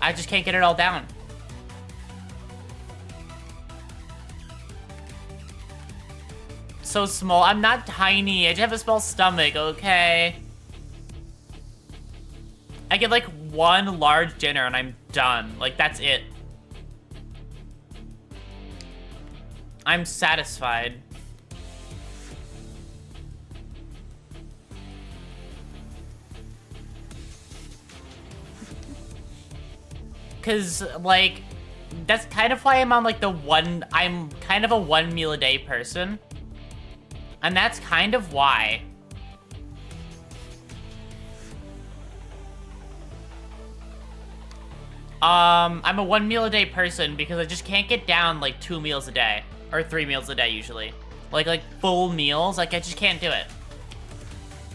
I just can't get it all down. So small. I'm not tiny. I just have a small stomach, okay? I get like one large dinner and I'm done. Like, that's it. I'm satisfied. Because, like, that's kind of why I'm on, like, I'm kind of a 1 meal a day person. And that's kind of why. I'm a 1 meal a day person because I just can't get down, like, 2 meals a day. Or 3 meals a day, usually. Like, full meals, like, I just can't do it.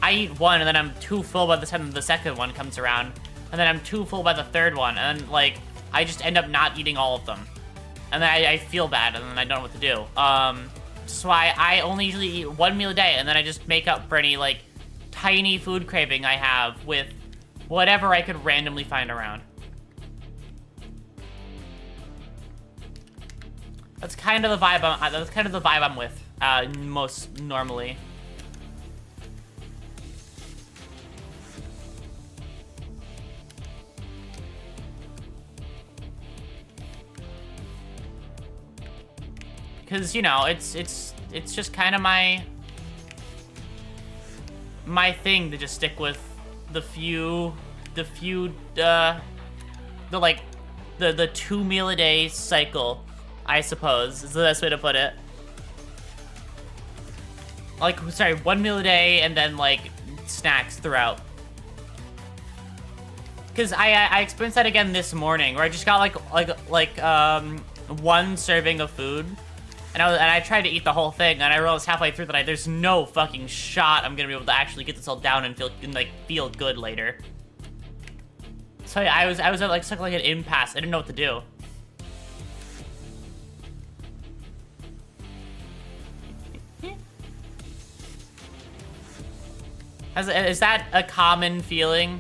I eat one, and then I'm too full by the time the second one comes around. And then I'm too full by the third one, and, like, I just end up not eating all of them. And then I feel bad, and then I don't know what to do. That's why I only usually eat 1 meal a day, and then I just make up for any, like, tiny food craving I have with whatever I could randomly find around. That's kind of the vibe I'm with, most normally. Because, you know, it's just kind of my thing to just stick with the 2 meal a day cycle, I suppose, is the best way to put it. Like, sorry, 1 meal a day and then, like, snacks throughout. Because I experienced that again this morning, where I just got, like, 1 serving of food. And I tried to eat the whole thing, and I realized halfway through that there's no fucking shot I'm gonna be able to actually get this all down and feel good later. So yeah, I was at like stuck like an impasse. I didn't know what to do. Is that a common feeling?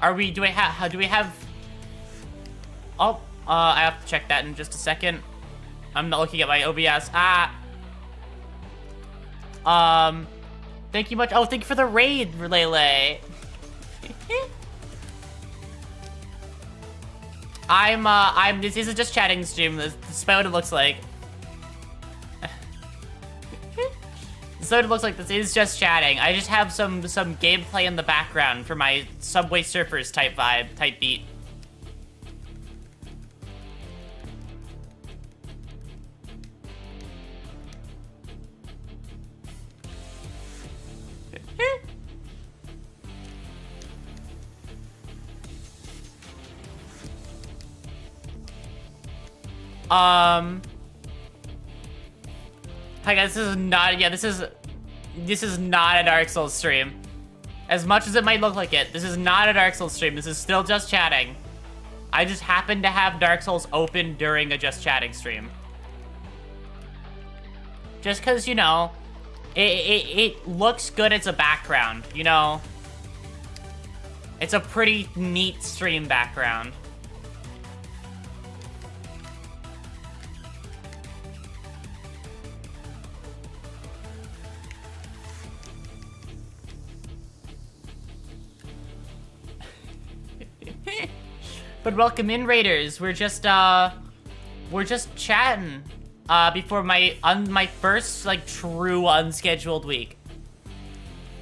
Do we have... Oh, I have to check that in just a second. I'm not looking at my OBS. Thank you much. Oh, thank you for the raid, Lele. This is a just chatting stream. Despite what it looks like. So it looks like this is just chatting. I just have some gameplay in the background for my Subway Surfers type beat. Hi guys, this is not a Dark Souls stream. As much as it might look like it, this is not a Dark Souls stream. This is still just chatting. I just happened to have Dark Souls open during a just chatting stream. Just cause, you know, it looks good as a background, you know? It's a pretty neat stream background. But welcome in, Raiders. We're just chatting before my first like true unscheduled week.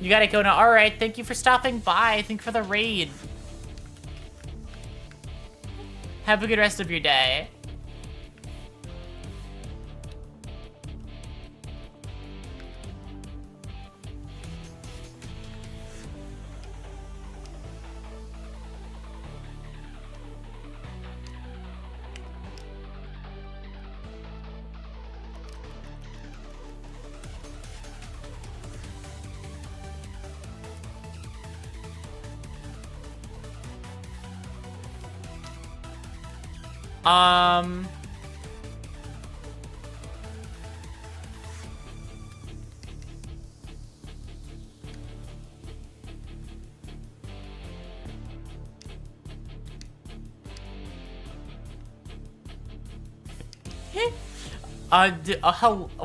You gotta go now. All right, thank you for stopping by. Thank you for the raid. Have a good rest of your day.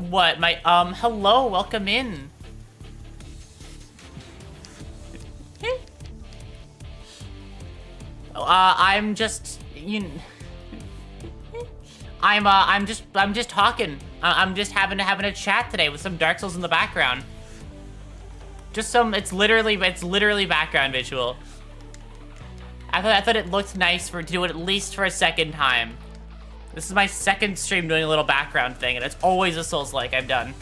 What? Hello, welcome in. I'm just, I'm just talking. I'm just having a chat today with some Dark Souls in the background. Just some, it's literally background visual. I thought it looked nice to do it at least for a second time. This is my second stream doing a little background thing, and it's always a Souls-like I've done.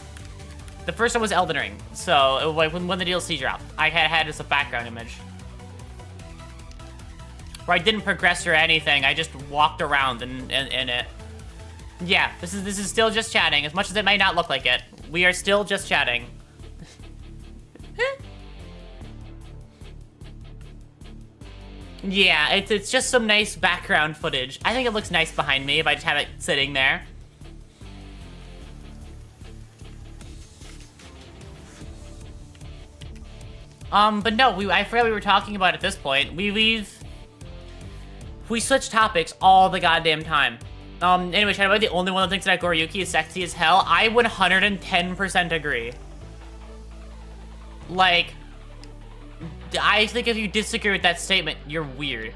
The first one was Elden Ring, so like when the DLC dropped, I had as a background image. Where I didn't progress or anything, I just walked around in it. Yeah, this is still just chatting, as much as it may not look like it. We are still just chatting. Yeah, it's just some nice background footage. I think it looks nice behind me if I just have it sitting there. But no, I forgot we were talking about at this point. We switch topics all the goddamn time. Anyway, Shadow Boy, the only one that thinks that Goriyuki is sexy as hell. I 110% agree. Like, I think if you disagree with that statement, you're weird.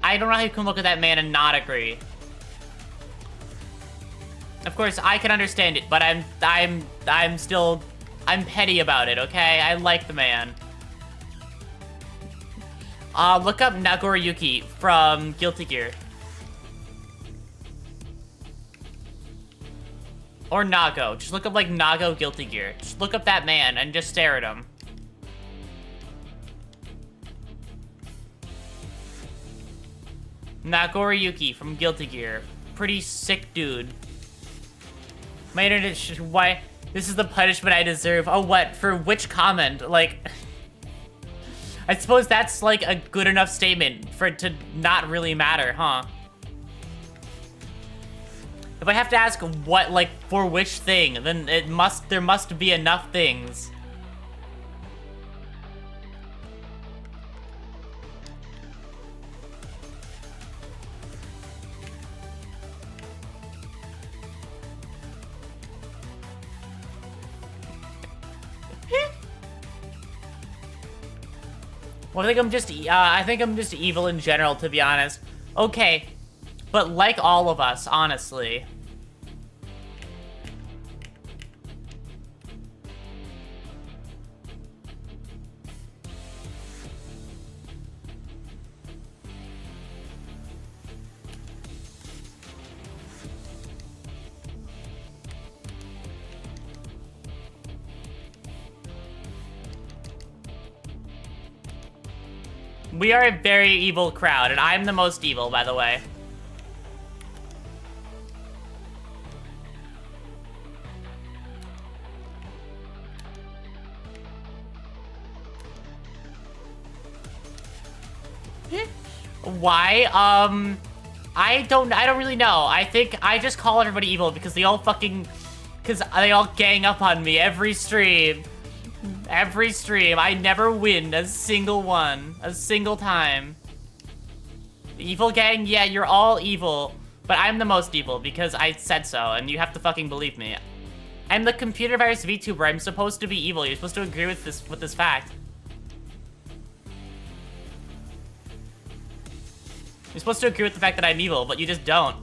I don't know how you can look at that man and not agree. Of course, I can understand it, but I'm petty about it, okay? I like the man. Look up Nagoriyuki from Guilty Gear. Or Nago. Just look up, like, Nago Guilty Gear. Just look up that man and just stare at him. Nagoriyuki from Guilty Gear. Pretty sick dude. My internet why? This is the punishment I deserve. Oh, what? For which comment? Like, I suppose that's, like, a good enough statement for it to not really matter, huh? If I have to ask what, like, for which thing, then there must be enough things. Well, I think I'm just evil in general, to be honest. Okay, but like all of us, honestly. We are a very evil crowd, and I'm the most evil, by the way. Why? I don't really know. I think I just call everybody evil because they all gang up on me every stream. Every stream, I never win a single one, a single time. Evil gang, yeah, you're all evil, but I'm the most evil because I said so, and you have to fucking believe me. I'm the computer virus VTuber. I'm supposed to be evil. You're supposed to agree with this fact. You're supposed to agree with the fact that I'm evil, but you just don't.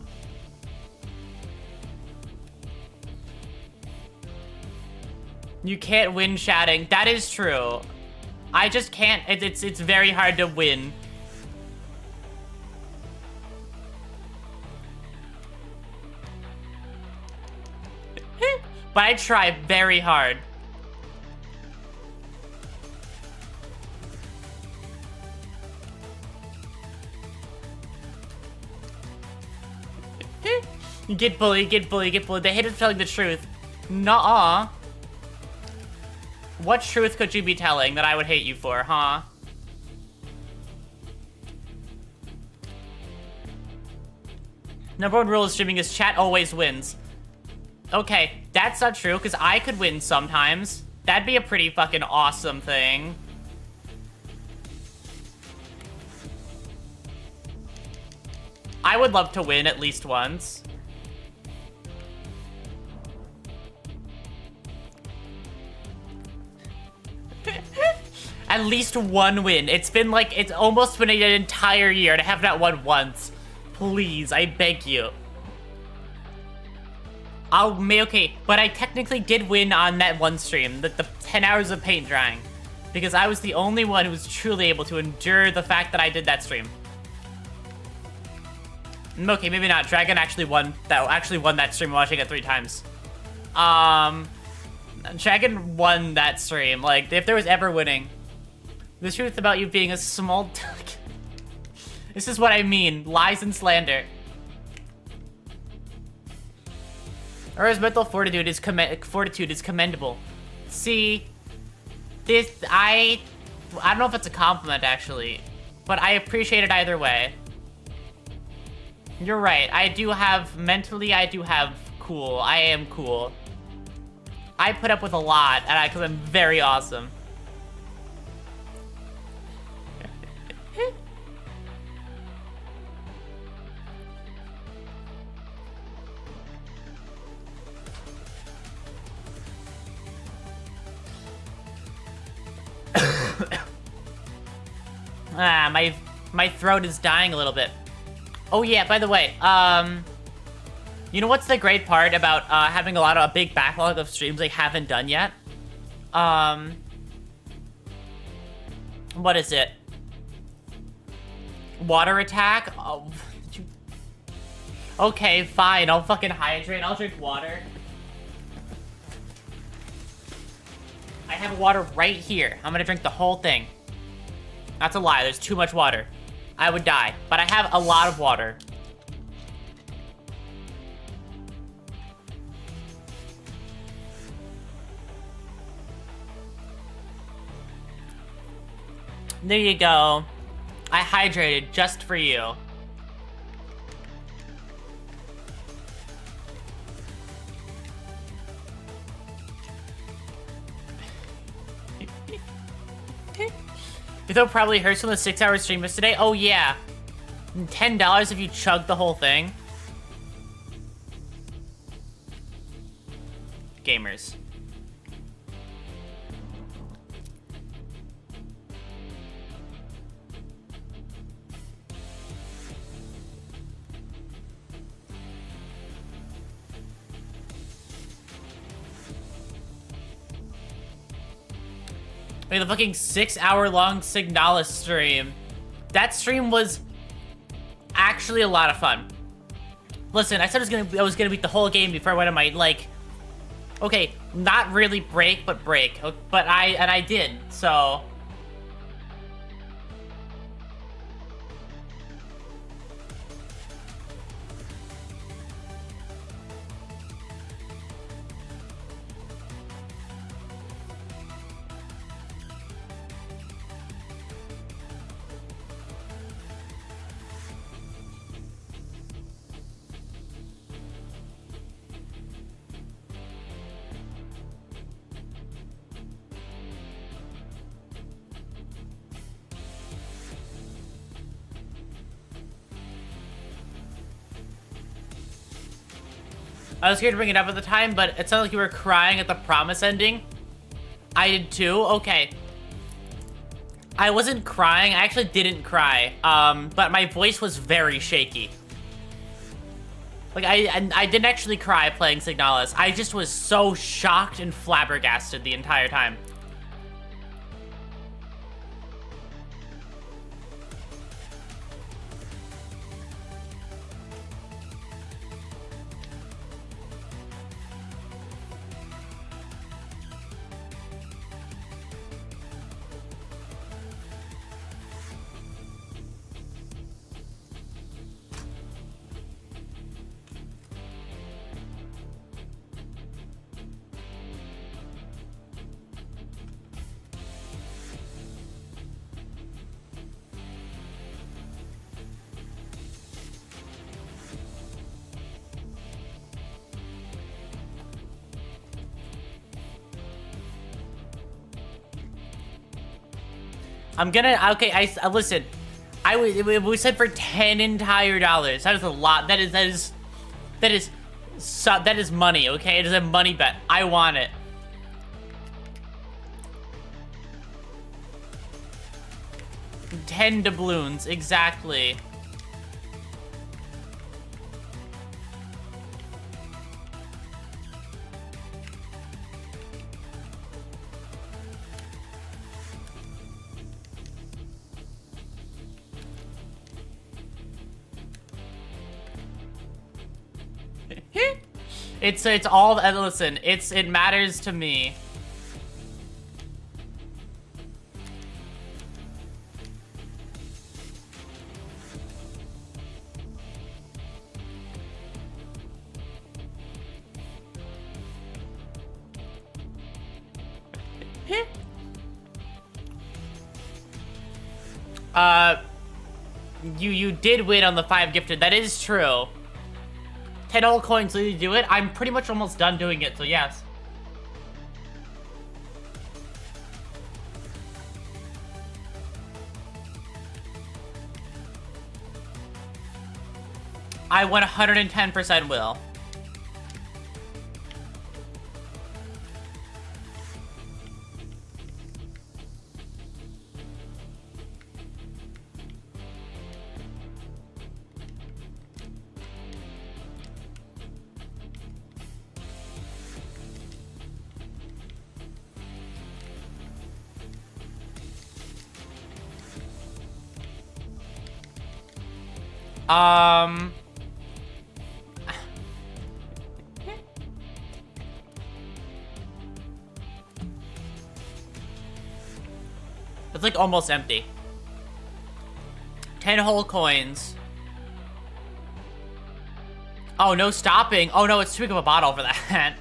You can't win chatting. That is true. I just can't. It's very hard to win. But I try very hard. You get bullied, get bullied, get bullied. They hate us telling the truth. Nuh-uh. What truth could you be telling that I would hate you for, huh? Number one rule of streaming is chat always wins. Okay, that's not true, because I could win sometimes. That'd be a pretty fucking awesome thing. I would love to win at least once. At least one win. It's been like, it's almost been an entire year and I have not won once. Please, I beg you. Okay, but I technically did win on that one stream, the 10 hours of paint drying. Because I was the only one who was truly able to endure the fact that I did that stream. Okay, maybe not. Dragon actually won that stream watching it 3 times. Dragon won that stream. Like, if there was ever winning. The truth about you being a small... This is what I mean. Lies and slander. Aurора's mental fortitude is commendable. See, I don't know if it's a compliment, actually. But I appreciate it either way. You're right. Mentally, I do have cool. I am cool. I put up with a lot, because I'm very awesome. My throat is dying a little bit. Oh yeah, by the way, you know what's the great part about having a big backlog of streams I haven't done yet? What is it? Water attack? Oh, okay, fine. I'll fucking hydrate. I'll drink water. I have water right here. I'm gonna drink the whole thing. That's a lie. There's too much water. I would die. But I have a lot of water. There you go. I hydrated just for you. Your throat probably hurts from the 6-hour stream yesterday. Oh yeah. $10 if you chug the whole thing. Gamers. Wait, the fucking 6-hour-long Signalis stream. That stream was actually a lot of fun. Listen, I said I was gonna beat the whole game before I went on my, like... Okay, not really break, but break. But I did, so... I was scared to bring it up at the time, but it sounded like you were crying at the promise ending. I did too. Okay. I wasn't crying. I actually didn't cry. But my voice was very shaky. Like, I didn't actually cry playing Signalis. I just was so shocked and flabbergasted the entire time. I'm gonna, okay, listen, we said for $10 entire dollars. That is a lot. That is money, okay? It is a money bet. I want it. $10 doubloons, exactly. It's all, listen, it matters to me. You did win on the 5 gifted. That is true. 10 old coins so you do it. I'm pretty much almost done doing it, so yes. I 110% will. It's like almost empty. 10 whole coins. Oh, no stopping. Oh no, it's too big of a bottle for that.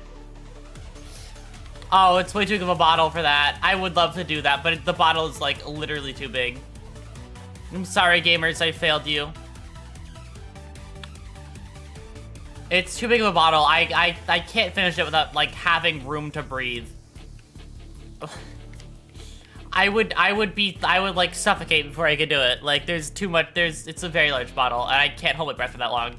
Oh, it's way too big of a bottle for that. I would love to do that, but the bottle is like literally too big. I'm sorry, gamers, I failed you. It's too big of a bottle. I can't finish it without like having room to breathe. I would like suffocate before I could do it. Like there's too much, it's a very large bottle and I can't hold my breath for that long.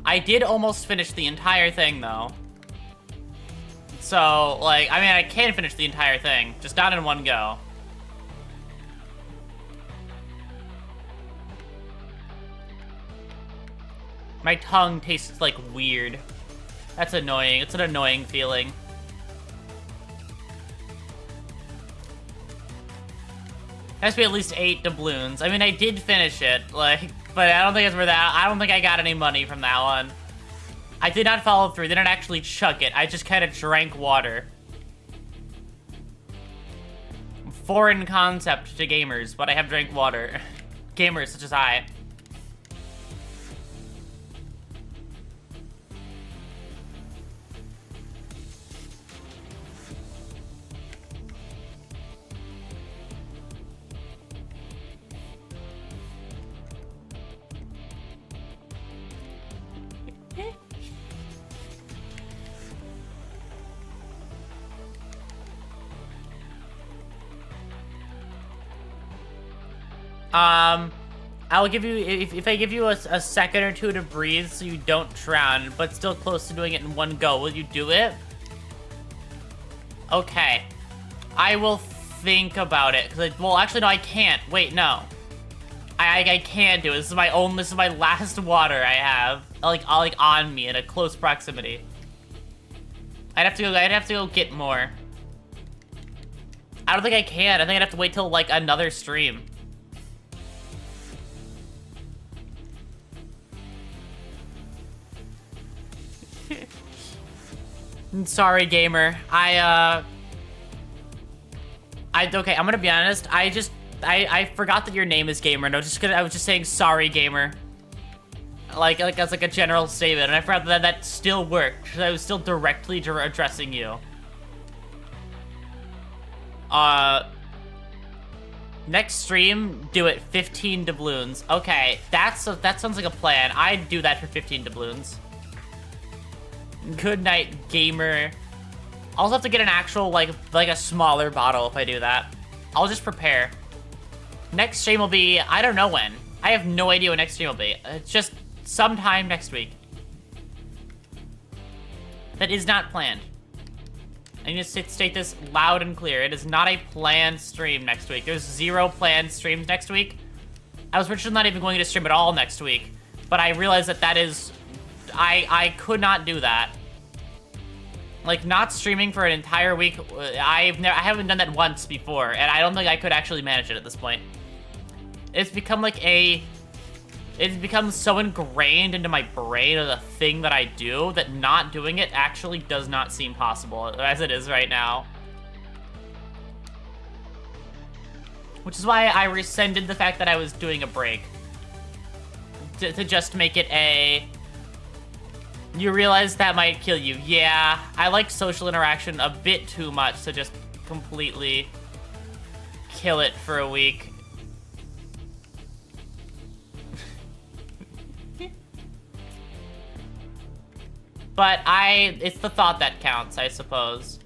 I did almost finish the entire thing, though. So, like, I mean, I can finish the entire thing, just not in one go. My tongue tastes, like, weird. That's annoying. It's an annoying feeling. Has to be at least 8 doubloons. I mean, I did finish it, like, but I don't think it's worth that. I don't think I got any money from that one. I did not follow through. Didn't actually chug it. I just kind of drank water. Foreign concept to gamers, but I have drank water. Gamers such as I. I'll give you, if I give you a second or two to breathe so you don't drown, but still close to doing it in one go, will you do it? Okay. I will think about it, because well, actually, no, I can't. Wait, no. I can't do it. This is my last water I have, like on me in a close proximity. I'd have to go get more. I don't think I can. I think I'd have to wait till, like, another stream. Sorry, gamer. Okay, I'm gonna be honest. I forgot that your name is Gamer. No, I was just saying sorry, Gamer. Like as like a general statement, and I forgot that still worked, because I was still directly addressing you. Next stream, do it 15 doubloons. Okay, that sounds like a plan. I'd do that for 15 doubloons. Good night, Gamer. I'll also have to get an actual, like a smaller bottle if I do that. I'll just prepare. Next stream will be, I don't know when. I have no idea when next stream will be. It's just sometime next week. That is not planned. I need to state this loud and clear. It is not a planned stream next week. There's 0 planned streams next week. I was originally not even going to stream at all next week, but I realized that is... I could not do that. Like, not streaming for an entire week, I haven't done that once before, and I don't think I could actually manage it at this point. It's become like it's become so ingrained into my brain of the thing that I do that not doing it actually does not seem possible as it is right now. Which is why I rescinded the fact that I was doing a break. To just make it a... You realize that might kill you. Yeah, I like social interaction a bit too much to just completely kill it for a week. But it's the thought that counts, I suppose.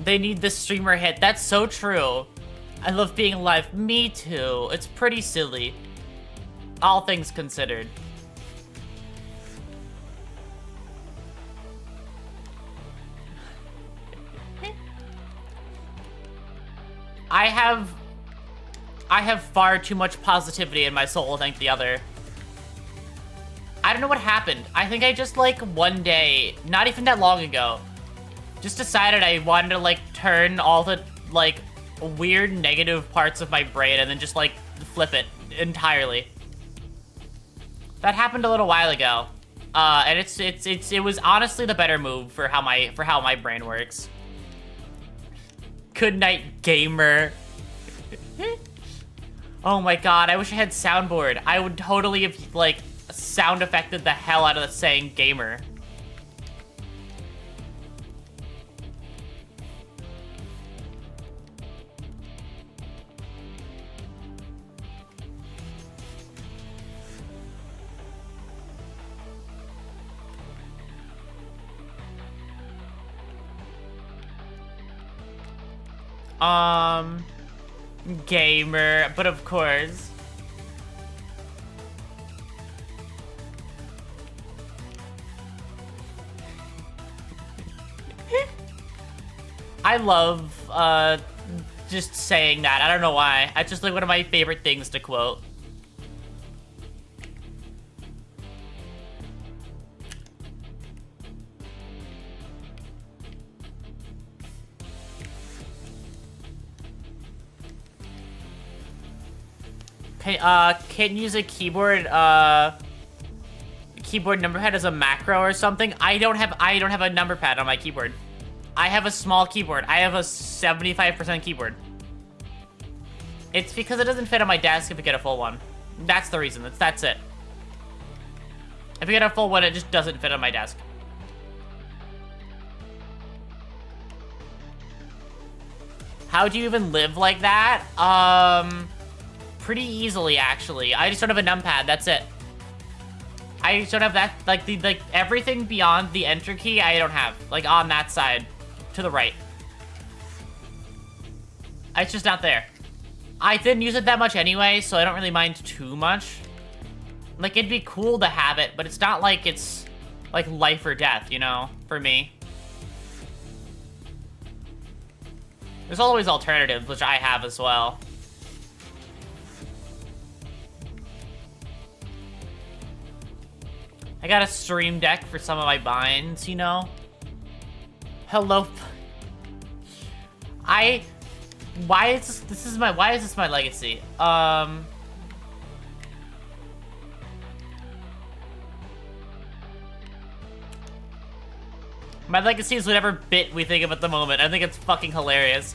They need the streamer hit. That's so true. I love being alive. Me too. It's pretty silly. All things considered. I have far too much positivity in my soul to thank the other. I don't know what happened. I think I just, like, one day, not even that long ago, just decided I wanted to, like, turn all the, like, weird negative parts of my brain and then just, like, flip it entirely. That happened a little while ago. And it was honestly the better move for how my brain works. Good night, gamer. Oh my god, I wish I had soundboard. I would totally have, like, sound effected the hell out of the saying gamer. Gamer, but of course. I love, just saying that. I don't know why. It's just, like, one of my favorite things to quote. Can't use a keyboard number pad as a macro or something. I don't have a number pad on my keyboard. I have a small keyboard. I have a 75% keyboard. It's because it doesn't fit on my desk if I get a full one. That's the reason. That's it. If I get a full one, it just doesn't fit on my desk. How do you even live like that? Pretty easily, actually. I just don't have a numpad, that's it. I don't have that, like, everything beyond the enter key, I don't have. Like, on that side, to the right. It's just not there. I didn't use it that much anyway, so I don't really mind too much. Like, it'd be cool to have it, but it's not like it's, like, life or death, you know, for me. There's always alternatives, which I have as well. I got a stream deck for some of my binds, you know? Hello. Why is this my legacy? My legacy is whatever bit we think of at the moment. I think it's fucking hilarious.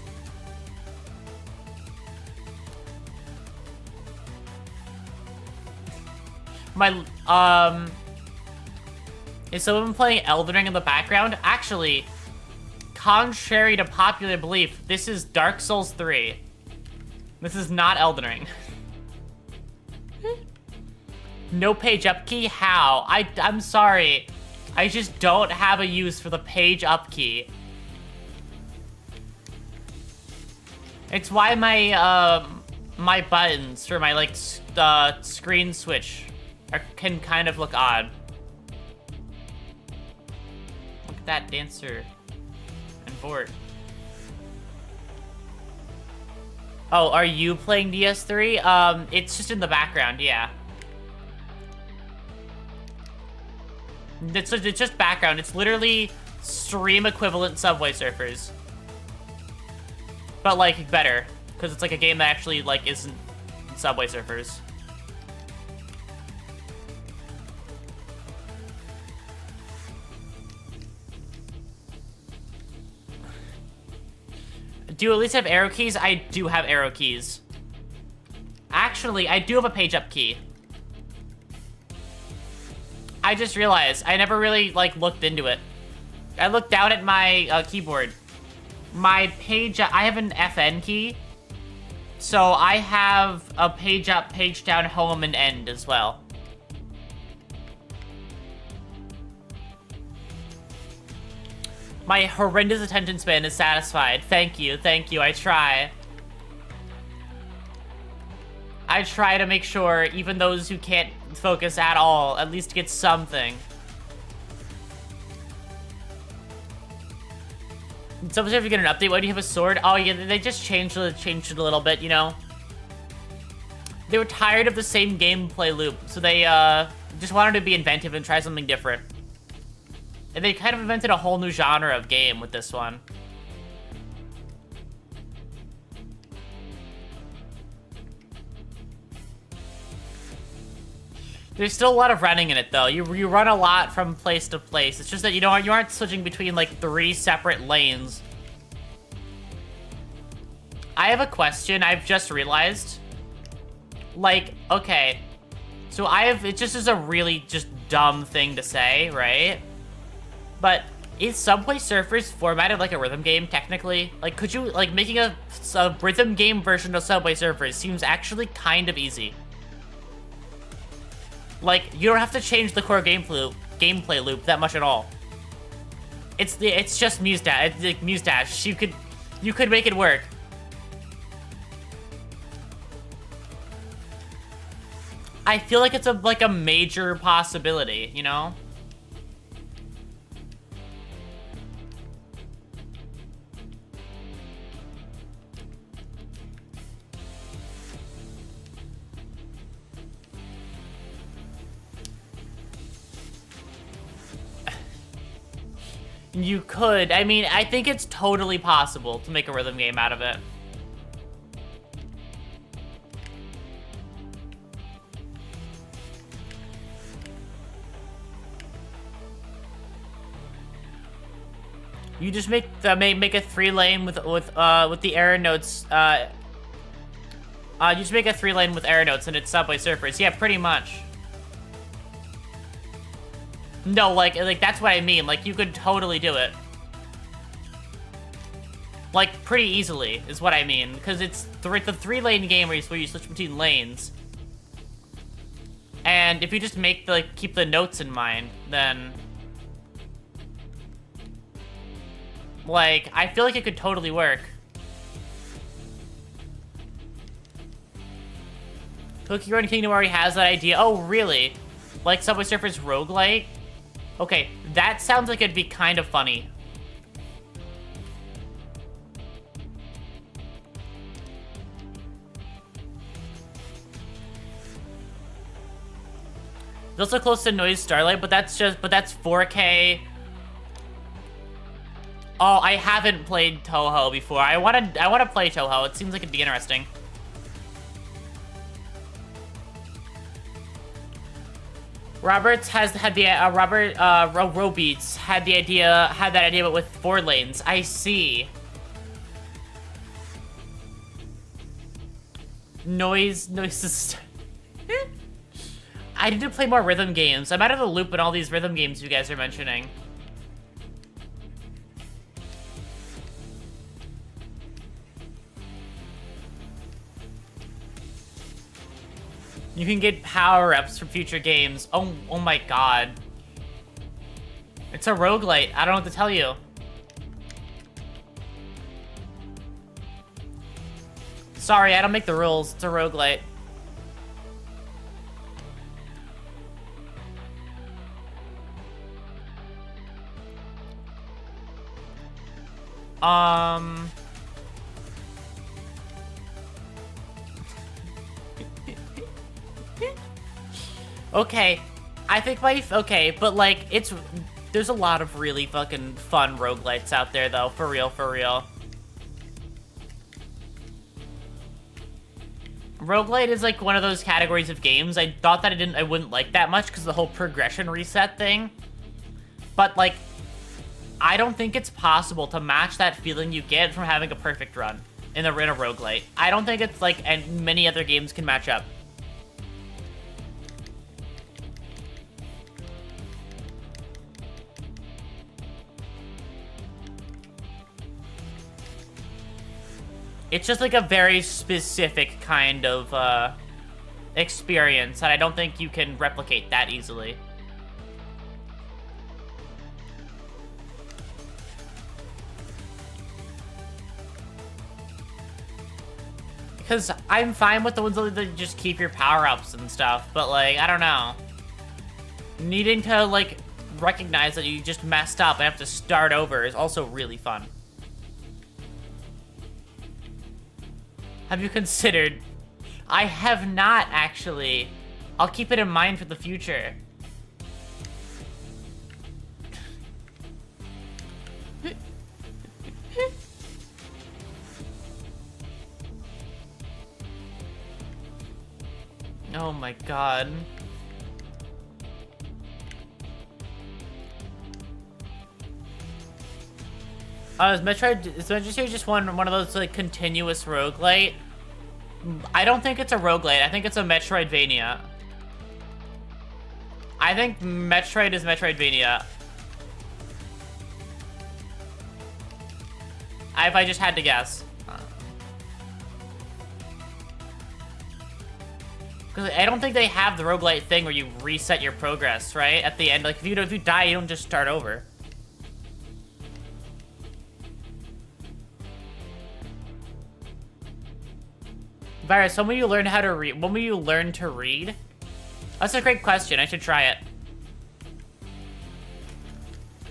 Is someone playing Elden Ring in the background? Actually, contrary to popular belief, this is Dark Souls 3. This is not Elden Ring. No page up key? How? I'm sorry. I just don't have a use for the page up key. It's why my, my buttons for my, like, screen switch can kind of look odd. Look at that dancer and board. Oh, are you playing DS3? It's just in the background, yeah. It's just background. It's literally stream equivalent Subway Surfers. But, like, better. Because it's, like, a game that actually, like, isn't Subway Surfers. Do you at least have arrow keys? I do have arrow keys. Actually, I do have a page up key. I just realized I never really, like, looked into it. I looked down at my keyboard. My page, I have an FN key. So I have a page up, page down, home, and end as well. My horrendous attention span is satisfied. Thank you, I try. I try to make sure even those who can't focus at all at least get something. Sometimes if you get an update, why do you have a sword? Oh yeah, they just changed it a little bit, you know? They were tired of the same gameplay loop, so they just wanted to be inventive and try something different. And they kind of invented a whole new genre of game with this one. There's still a lot of running in it, though. You run a lot from place to place. It's just that you aren't switching between, like, 3 separate lanes. I have a question I've just realized. Like, okay. So it just is a really just dumb thing to say, right? But is Subway Surfers formatted like a rhythm game, technically? Like, could you, like, making a rhythm game version of Subway Surfers seems actually kind of easy. Like, you don't have to change the core gameplay loop that much at all. It's just Muse Dash. It's like Muse Dash. You could make it work. I feel like it's like a major possibility, you know? You could. I mean, I think it's totally possible to make a rhythm game out of it. You just make a 3-lane with the error notes. You just make a 3-lane with error notes, and it's Subway Surfers. Yeah, pretty much. No, like that's what I mean. Like, you could totally do it. Like, pretty easily is what I mean, because it's the 3-lane game where you switch between lanes. And if you just make the, like, keep the notes in mind, then... like, I feel like it could totally work. Cookie Run Kingdom already has that idea. Oh, really? Like Subway Surfers roguelite? Okay, that sounds like it'd be kind of funny. It's also close to Noise Starlight, but that's 4K. Oh, I haven't played Touhou before. I wanna play Touhou. It seems like it'd be interesting. Roberts has had the Robeats had that idea, but with 4 lanes. I see. Noise is. I need to play more rhythm games. I'm out of the loop in all these rhythm games you guys are mentioning. You can get power-ups from future games. Oh my god. It's a roguelite. I don't know what to tell you. Sorry, I don't make the rules. It's a roguelite. Okay, I think okay, but like, there's a lot of really fucking fun roguelites out there though, for real, for real. Roguelite is like one of those categories of games I thought that I wouldn't like that much because the whole progression reset thing. But like, I don't think it's possible to match that feeling you get from having a perfect run in a roguelite. I don't think it's like, and many other games can match up. It's just like a very specific kind of experience that I don't think you can replicate that easily. Because I'm fine with the ones that just keep your power-ups and stuff, but like, I don't know. Needing to like recognize that you just messed up and have to start over is also really fun. Have you considered? I have not, actually. I'll keep it in mind for the future. Oh my god. Is Metroid just one of those like continuous roguelite? I don't think it's a roguelite. I think it's a Metroidvania. I think Metroid is Metroidvania. If I just had to guess. Because I don't think they have the roguelite thing where you reset your progress, right? At the end, like if you die, you don't just start over. Virus, when will you learn how to read? When will you learn to read? That's a great question. I should try it.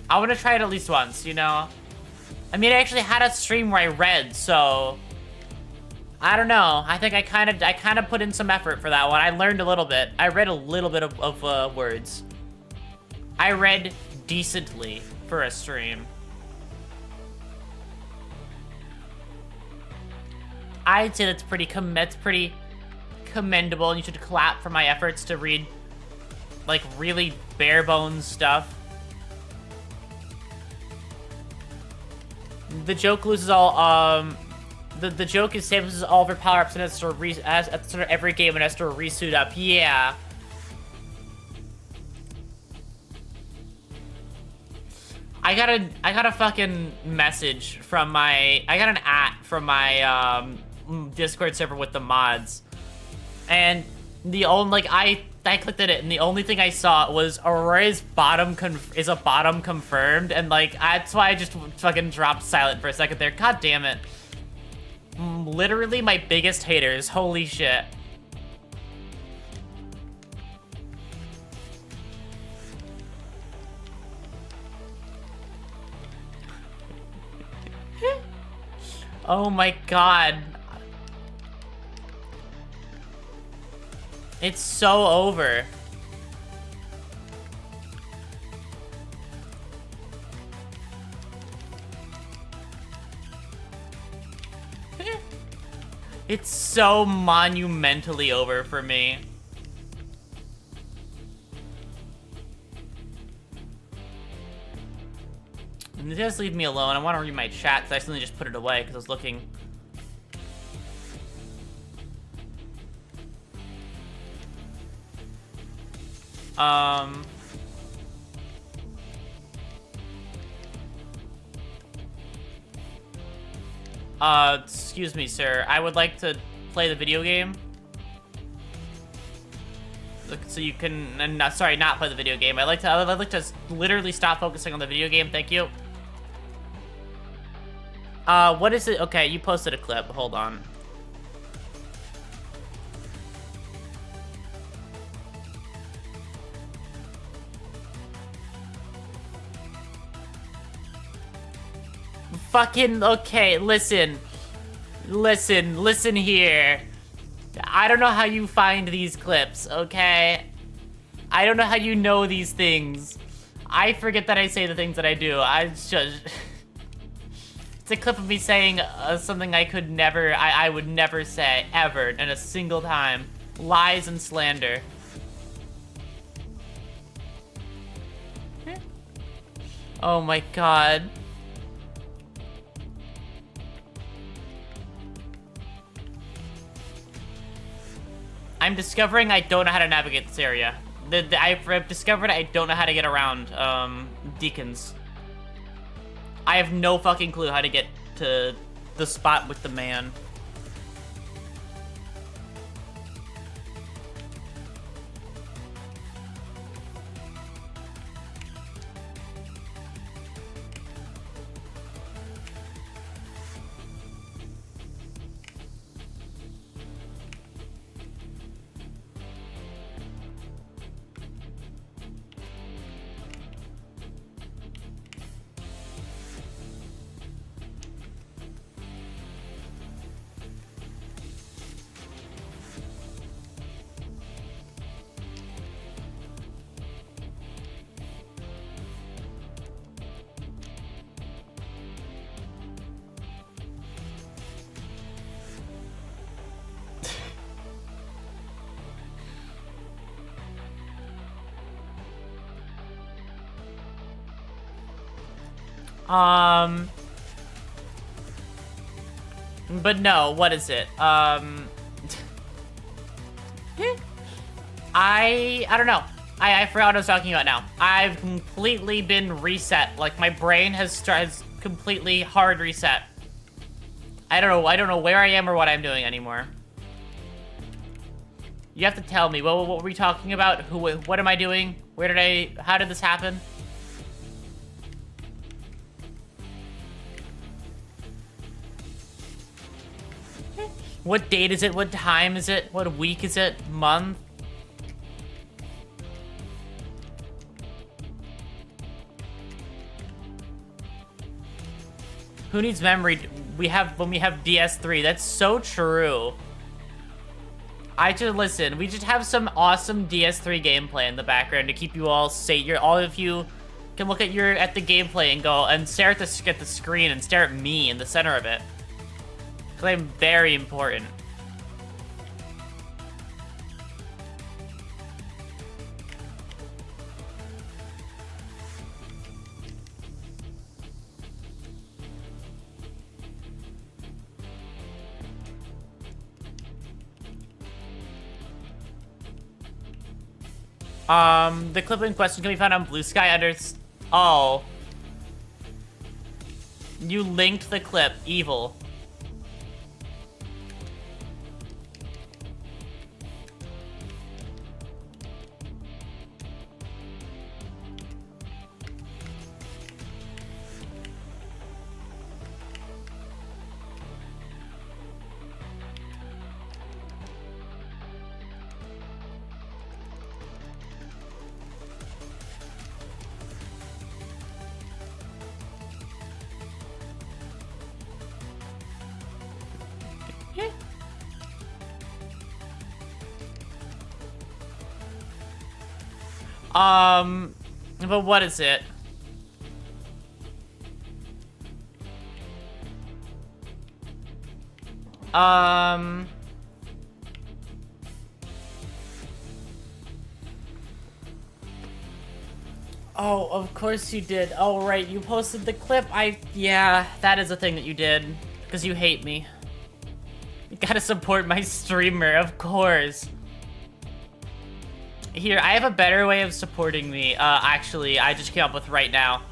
I want to try it at least once, you know? I mean, I actually had a stream where I read, so... I don't know. I think I kind of put in some effort for that one. I learned a little bit. I read a little bit of words. I read decently for a stream. I'd say that's pretty commendable, and you should clap for my efforts to read, like, really bare bones stuff. The joke loses all, the joke is Samus loses all of her power-ups and has to at sort of every game and has to resuit up. Yeah. I got a fucking message from my, I got an from my, Discord server with the mods, and the only, like, I I clicked at it, and the only thing I saw was Aurora's bottom is a bottom confirmed, and like that's why I just fucking dropped silent for a second there. God damn it! Literally my biggest haters. Holy shit. Oh my god. It's so over. It's so monumentally over for me. Just leave me alone. I want to read my chat, because I suddenly just put it away because I was looking. Excuse me, sir. I would like to play the video game. So you can, sorry, not play the video game. I'd like to literally stop focusing on the video game. Thank you. What is it? Okay, you posted a clip. Hold on. Fucking, okay, listen here. I don't know how you find these clips, okay? I don't know how you know these things. I forget that I say the things that I do. It's a clip of me saying something I would never say, ever, in a single time. Lies and slander. Oh my god. I'm discovering I don't know how to navigate this area. I've discovered I don't know how to get around, Deacons. I have no fucking clue how to get to the spot with the man. But no, what is it? I don't know. I forgot what I was talking about now. I've completely been reset. Like, my brain has completely hard reset. I don't know where I am or what I'm doing anymore. You have to tell me, what were we talking about? What am I doing? How did this happen? What date is it? What time is it? What week is it? Month? Who needs memory? When we have DS3. That's so true. Listen, we just have some awesome DS3 gameplay in the background to keep you all safe. All of you can look at the gameplay and go and stare at the screen and stare at me in the center of it. Because I'm very important. The clip in question can be found on Blue Sky under... Oh. You linked the clip. Evil. But what is it? Oh, of course you did. Oh, right, you posted the clip. Yeah, that is a thing that you did. Because you hate me. You gotta support my streamer, of course. Here, I have a better way of supporting me, actually, I just came up with right now.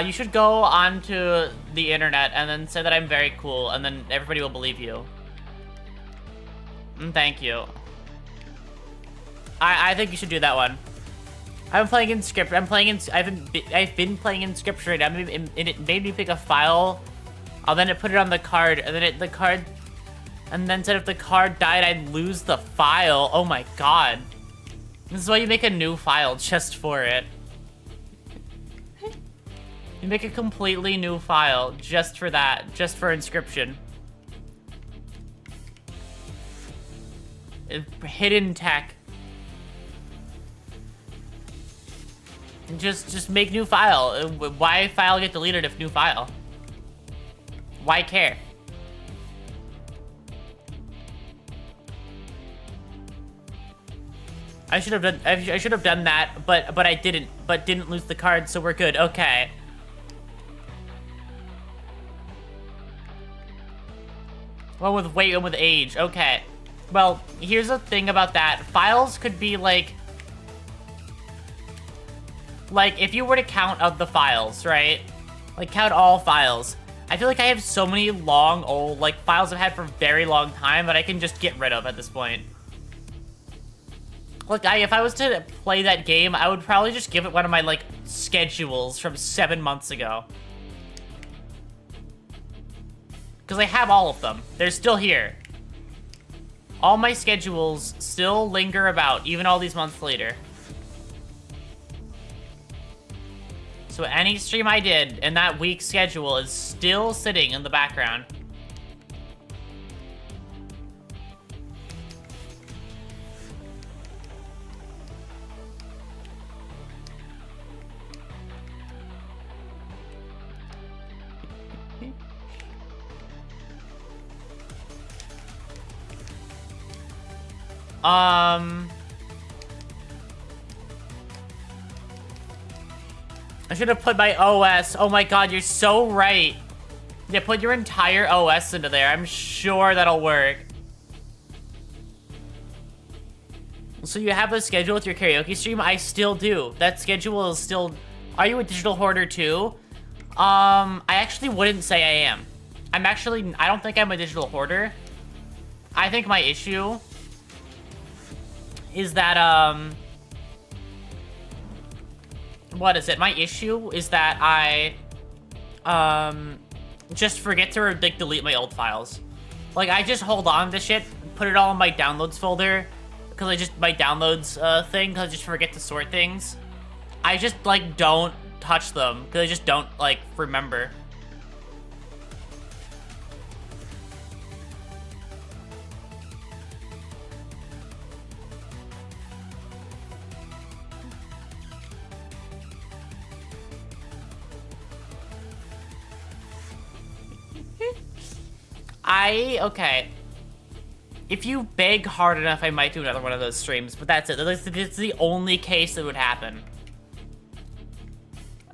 You should go onto the internet and then say that I'm very cool, and then everybody will believe you. Thank you. I think you should do that one. I'm playing in script. I've been playing in script right now, and it made me pick a file. Then it put it on the card, and then and then said if the card died, I'd lose the file. Oh my god. This is why you make a new file just for it. You make a completely new file just for that, just for inscription. Hidden tech. Just make new file. Why file get deleted if new file? Why care? I should have done that, but I didn't lose the card, so we're good. Okay. One with weight and with age. Okay. Well, here's the thing about that. Files could be like if you were to count of the files, right? Like count all files. I feel like I have so many long old files I've had for a very long time that I can just get rid of at this point. Look, if I was to play that game, I would probably just give it one of my, schedules from 7 months ago. Because I have all of them. They're still here. All my schedules still linger about, even all these months later. So any stream I did in that week's schedule is still sitting in the background. I should have put my OS. Oh my god, you're so right. Yeah, put your entire OS into there. I'm sure that'll work. So you have a schedule with your karaoke stream? I still do. That schedule is still... Are you a digital hoarder too? I actually wouldn't say I am. I don't think I'm a digital hoarder. I think my issue is that, what is it? My issue is that I, just forget to, delete my old files. I just hold on to shit, put it all in my downloads folder, because my downloads, thing, because I just forget to sort things. I just, don't touch them, because I just don't, remember. Okay. If you beg hard enough, I might do another one of those streams, but that's it. It's the only case that would happen.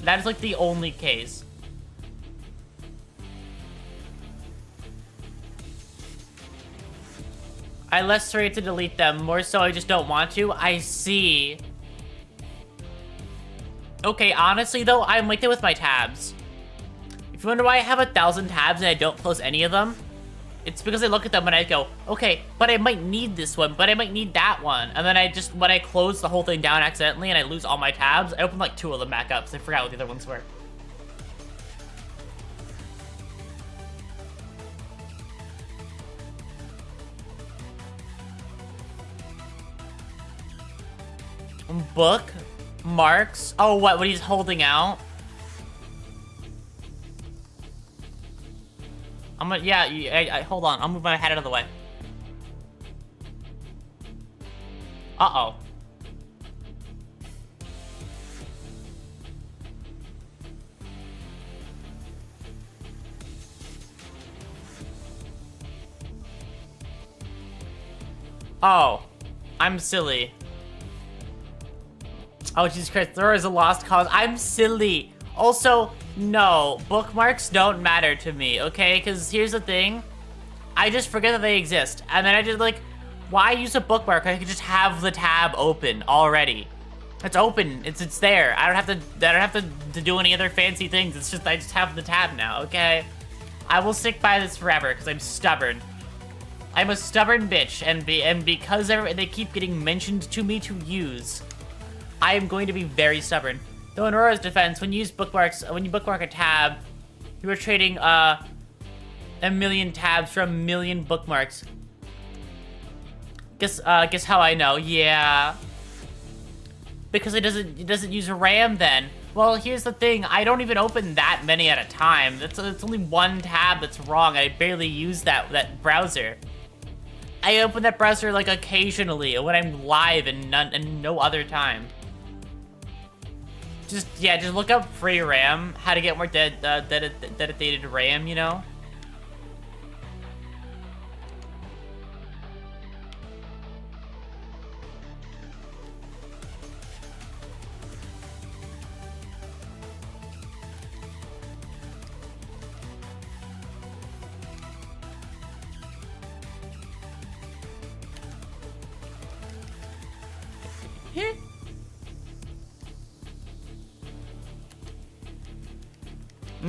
That is, the only case. I less sorry to delete them, more so I just don't want to. I see. Okay, honestly, though, I'm like that with my tabs. If you wonder why I have 1,000 tabs and I don't close any of them, it's because I look at them and I go, okay, but I might need this one, but I might need that one. And then when I close the whole thing down accidentally and I lose all my tabs, I open 2 of them back up because I forgot what the other ones were. Book? Marks? Oh, what he's holding out? Hold on. I'll move my head out of the way. Uh-oh. Oh, I'm silly. Oh, Jesus Christ, there is a lost cause. I'm silly. Also, no, bookmarks don't matter to me, okay? Because here's the thing. I just forget that they exist. And then I just like, why use a bookmark? I could just have the tab open already. It's open. It's there. I don't have to do any other fancy things. It's just I just have the tab now, okay? I will stick by this forever because I'm stubborn. I'm a stubborn bitch, and because they keep getting mentioned to me to use, I am going to be very stubborn. Though in Aurora's defense, when you bookmark a tab, you are trading a million tabs for a million bookmarks. Guess how I know? Yeah, because it doesn't use RAM then. Well, here's the thing. I don't even open that many at a time. It's only one tab that's wrong. I barely use that browser. I open that browser like occasionally when I'm live and no other time. Just look up free RAM, how to get more dedicated RAM, you know?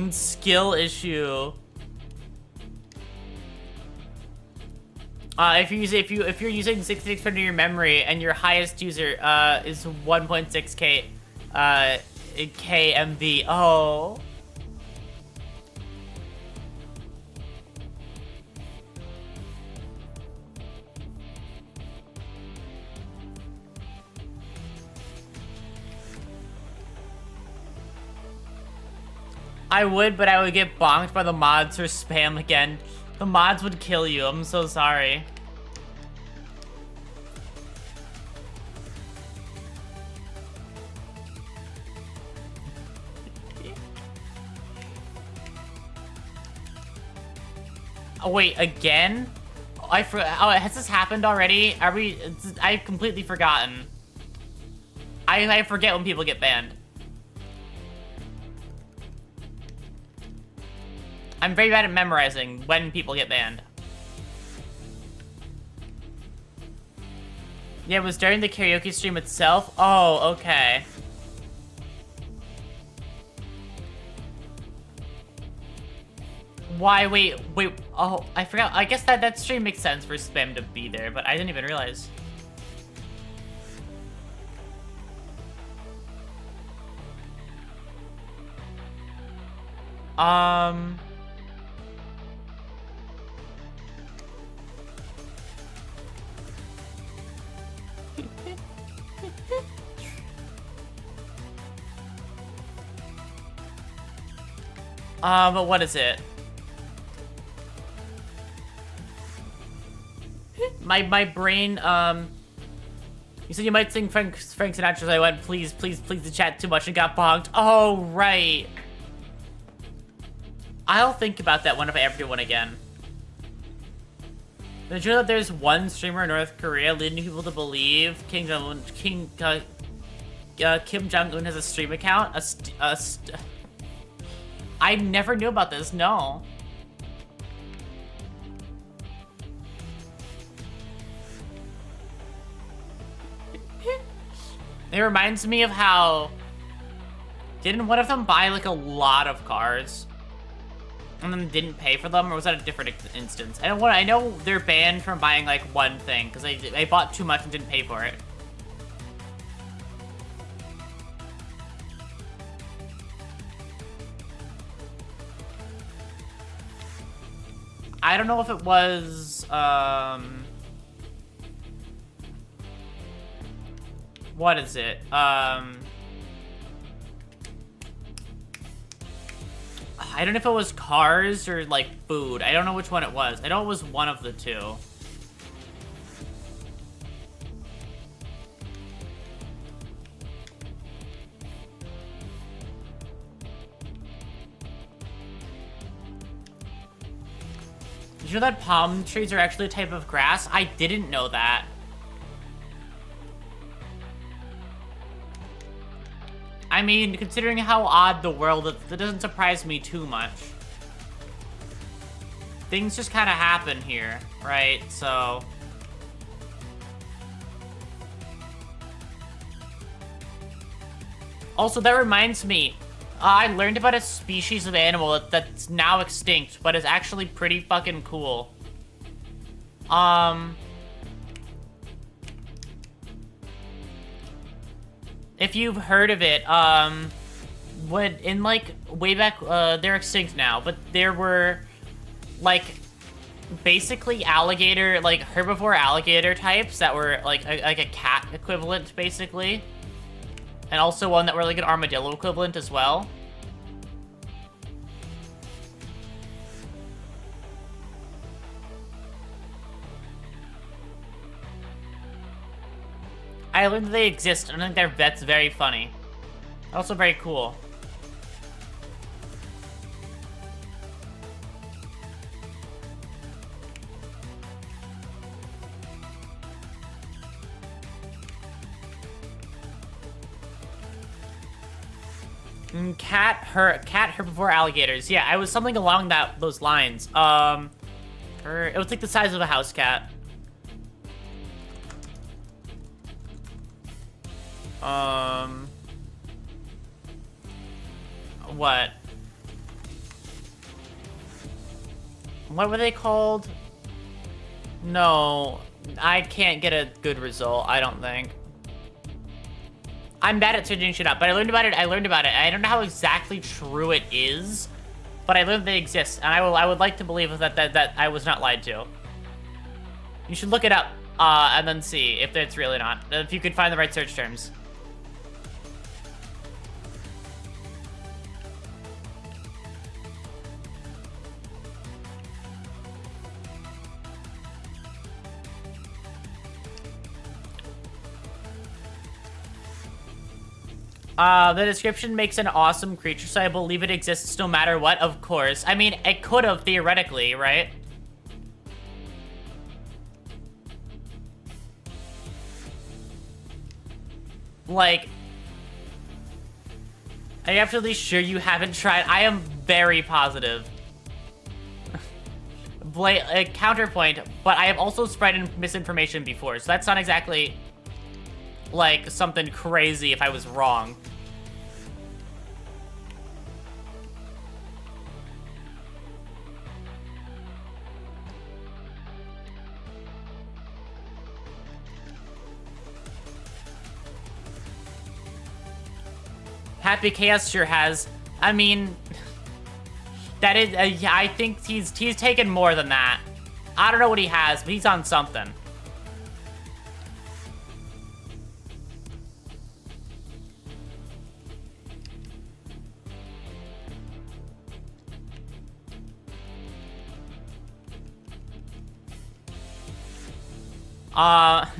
Skill issue. If you're using 66% of your memory and your highest user is 1.6k KMB. Oh. I would, but I would get bonked by the mods or spam again. The mods would kill you. I'm so sorry. Oh, wait, again? Oh, has this happened already? I've completely forgotten. I forget when people get banned. I'm very bad at memorizing when people get banned. Yeah, it was during the karaoke stream itself? Oh, okay. Why, wait, oh, I forgot. I guess that stream makes sense for spam to be there, but I didn't even realize. But what is it? My brain, you said you might sing Frank Sinatra, so I went, please, the chat too much and got bonked. Oh, right. I'll think about that one if I ever do one again. Did you know that there's one streamer in North Korea leading people to believe Kim Jong-un has a stream account? I never knew about this, no. It reminds me of how... Didn't one of them buy, like, a lot of cars? And then didn't pay for them? Or was that a different instance? I know they're banned from buying, like, one thing. Because they bought too much and didn't pay for it. I don't know if it was, what is it? I don't know if it was cars or, like, food. I don't know which one it was. I know it was one of the two. Did you know that palm trees are actually a type of grass? I didn't know that. I mean, considering how odd the world is, that doesn't surprise me too much. Things just kind of happen here, right? So... Also, that reminds me, I learned about a species of animal that's now extinct, but is actually pretty fucking cool. If you've heard of it, when, in, like, way back, they're extinct now, but there were, like, basically alligator, like, herbivore alligator types that were, like a cat equivalent, basically. And also one that were like an armadillo equivalent as well. I learned that they exist, and I think that's very funny. Also very cool. Cat herbivore alligators. Yeah, I was something along those lines. It was like the size of a house cat. What? What were they called? No, I can't get a good result, I don't think. I'm bad at searching shit up, but I learned about it. I don't know how exactly true it is, but I learned they exist, and I would like to believe that I was not lied to. You should look it up, and then see if it's real or not. If you could find the right search terms. The description makes an awesome creature, so I believe it exists no matter what, of course. I mean, it could have, theoretically, right? Like... Are you absolutely sure you haven't tried? I am very positive. Counterpoint, but I have also spread misinformation before, so that's not exactly... like, something crazy if I was wrong. Happy Chaos sure has. I mean, that is, I think he's taken more than that. I don't know what he has, but he's on something.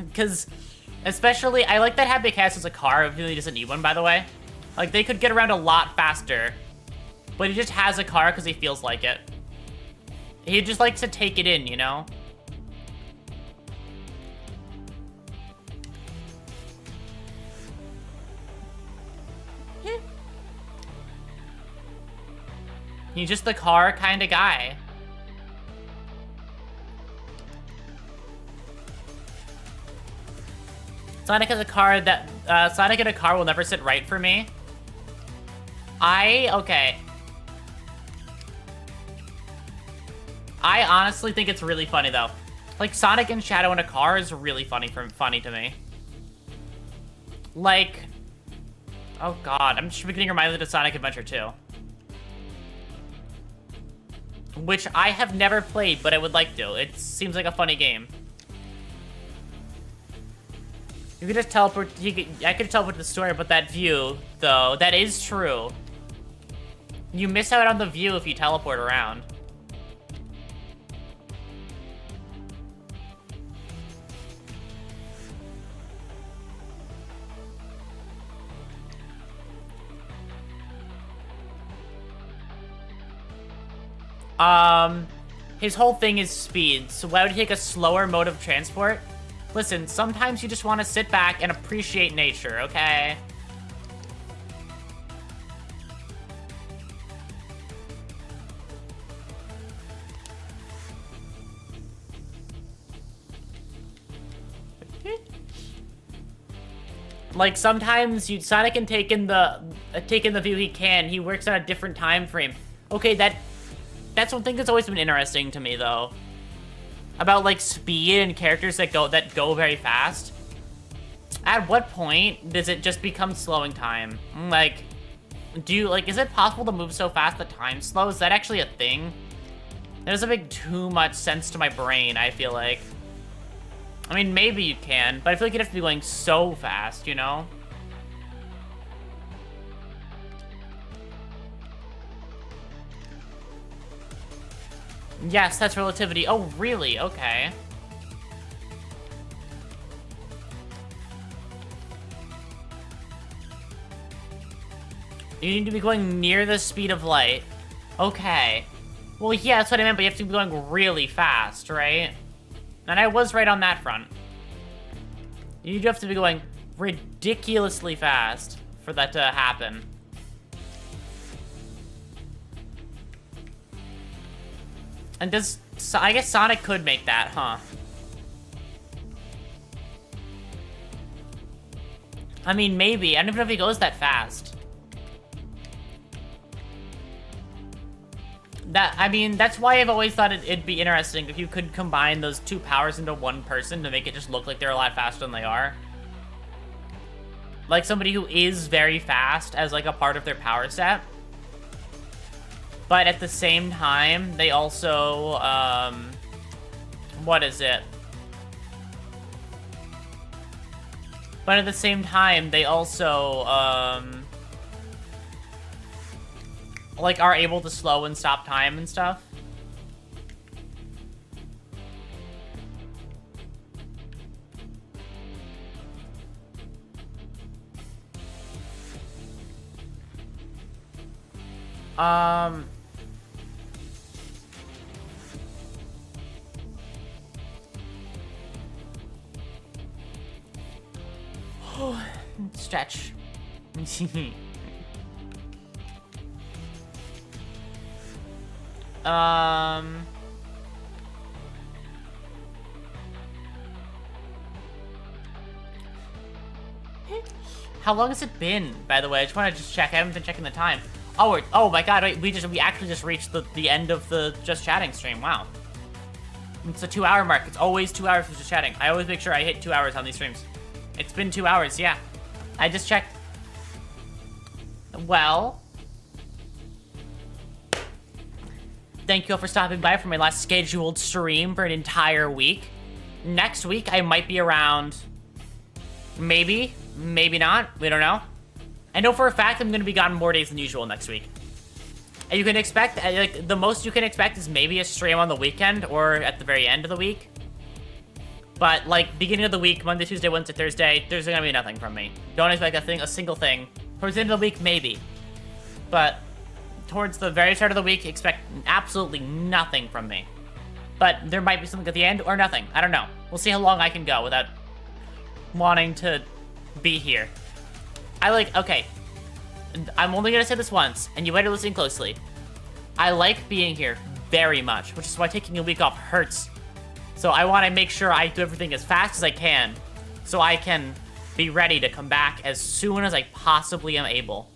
Because, especially, I like that Happy Chaos has a car, even though he doesn't need one, by the way. Like, they could get around a lot faster, but he just has a car because he feels like it. He just likes to take it in, you know? He's just the car kind of guy. Sonic has a car that, Sonic in a car will never sit right for me. Okay. I honestly think it's really funny, though. Like, Sonic and Shadow in a car is really funny to me. Like... Oh god, I'm just getting reminded of Sonic Adventure 2. Which I have never played, but I would like to. It seems like a funny game. You could just teleport, I could teleport to the story, but that view, though, that is true. You miss out on the view if you teleport around. His whole thing is speed, so why would he take a slower mode of transport? Listen, sometimes you just want to sit back and appreciate nature, okay? Like, sometimes Sonic can take in the view he can. He works on a different time frame. Okay, that's one thing that's always been interesting to me, though. About, like, speed and characters that go very fast. At what point does it just become slowing time? Like, is it possible to move so fast that time slows? Is that actually a thing? That doesn't make too much sense to my brain, I feel like. I mean, maybe you can, but I feel like you'd have to be going so fast, you know? Yes, that's relativity. Oh, really? Okay. You need to be going near the speed of light. Okay. Well, yeah, that's what I meant, but you have to be going really fast, right? And I was right on that front. You do have to be going ridiculously fast for that to happen. And I guess Sonic could make that, huh? I mean, maybe. I don't even know if he goes that fast. I mean, that's why I've always thought it'd be interesting if you could combine those two powers into one person to make it just look like they're a lot faster than they are. Like somebody who is very fast as like a part of their power set. But at the same time, they also, what is it? But at the same time, they also, like, are able to slow and stop time and stuff. Stretch. How long has it been, by the way? I just want to check. I haven't been checking the time. Oh my god, wait, we actually just reached the end of the Just Chatting stream. Wow. It's a 2-hour mark. It's always 2 hours for Just Chatting. I always make sure I hit 2 hours on these streams. It's been 2 hours, yeah. I just checked. Well, thank you all for stopping by for my last scheduled stream for an entire week. Next week, I might be around. Maybe, maybe not. We don't know. I know for a fact I'm going to be gone more days than usual next week. And you can expect, like, the most you can expect is maybe a stream on the weekend or at the very end of the week. But, like, beginning of the week, Monday, Tuesday, Wednesday, Thursday, there's going to be nothing from me. Don't expect a single thing. Towards the end of the week, maybe. But towards the very start of the week, expect absolutely nothing from me. But there might be something at the end or nothing. I don't know. We'll see how long I can go without wanting to be here. Okay. I'm only going to say this once, and you better listen closely. I like being here very much, which is why taking a week off hurts. So I want to make sure I do everything as fast as I can, so I can be ready to come back as soon as I possibly am able.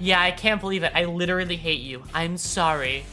Yeah, I can't believe it. I literally hate you. I'm sorry.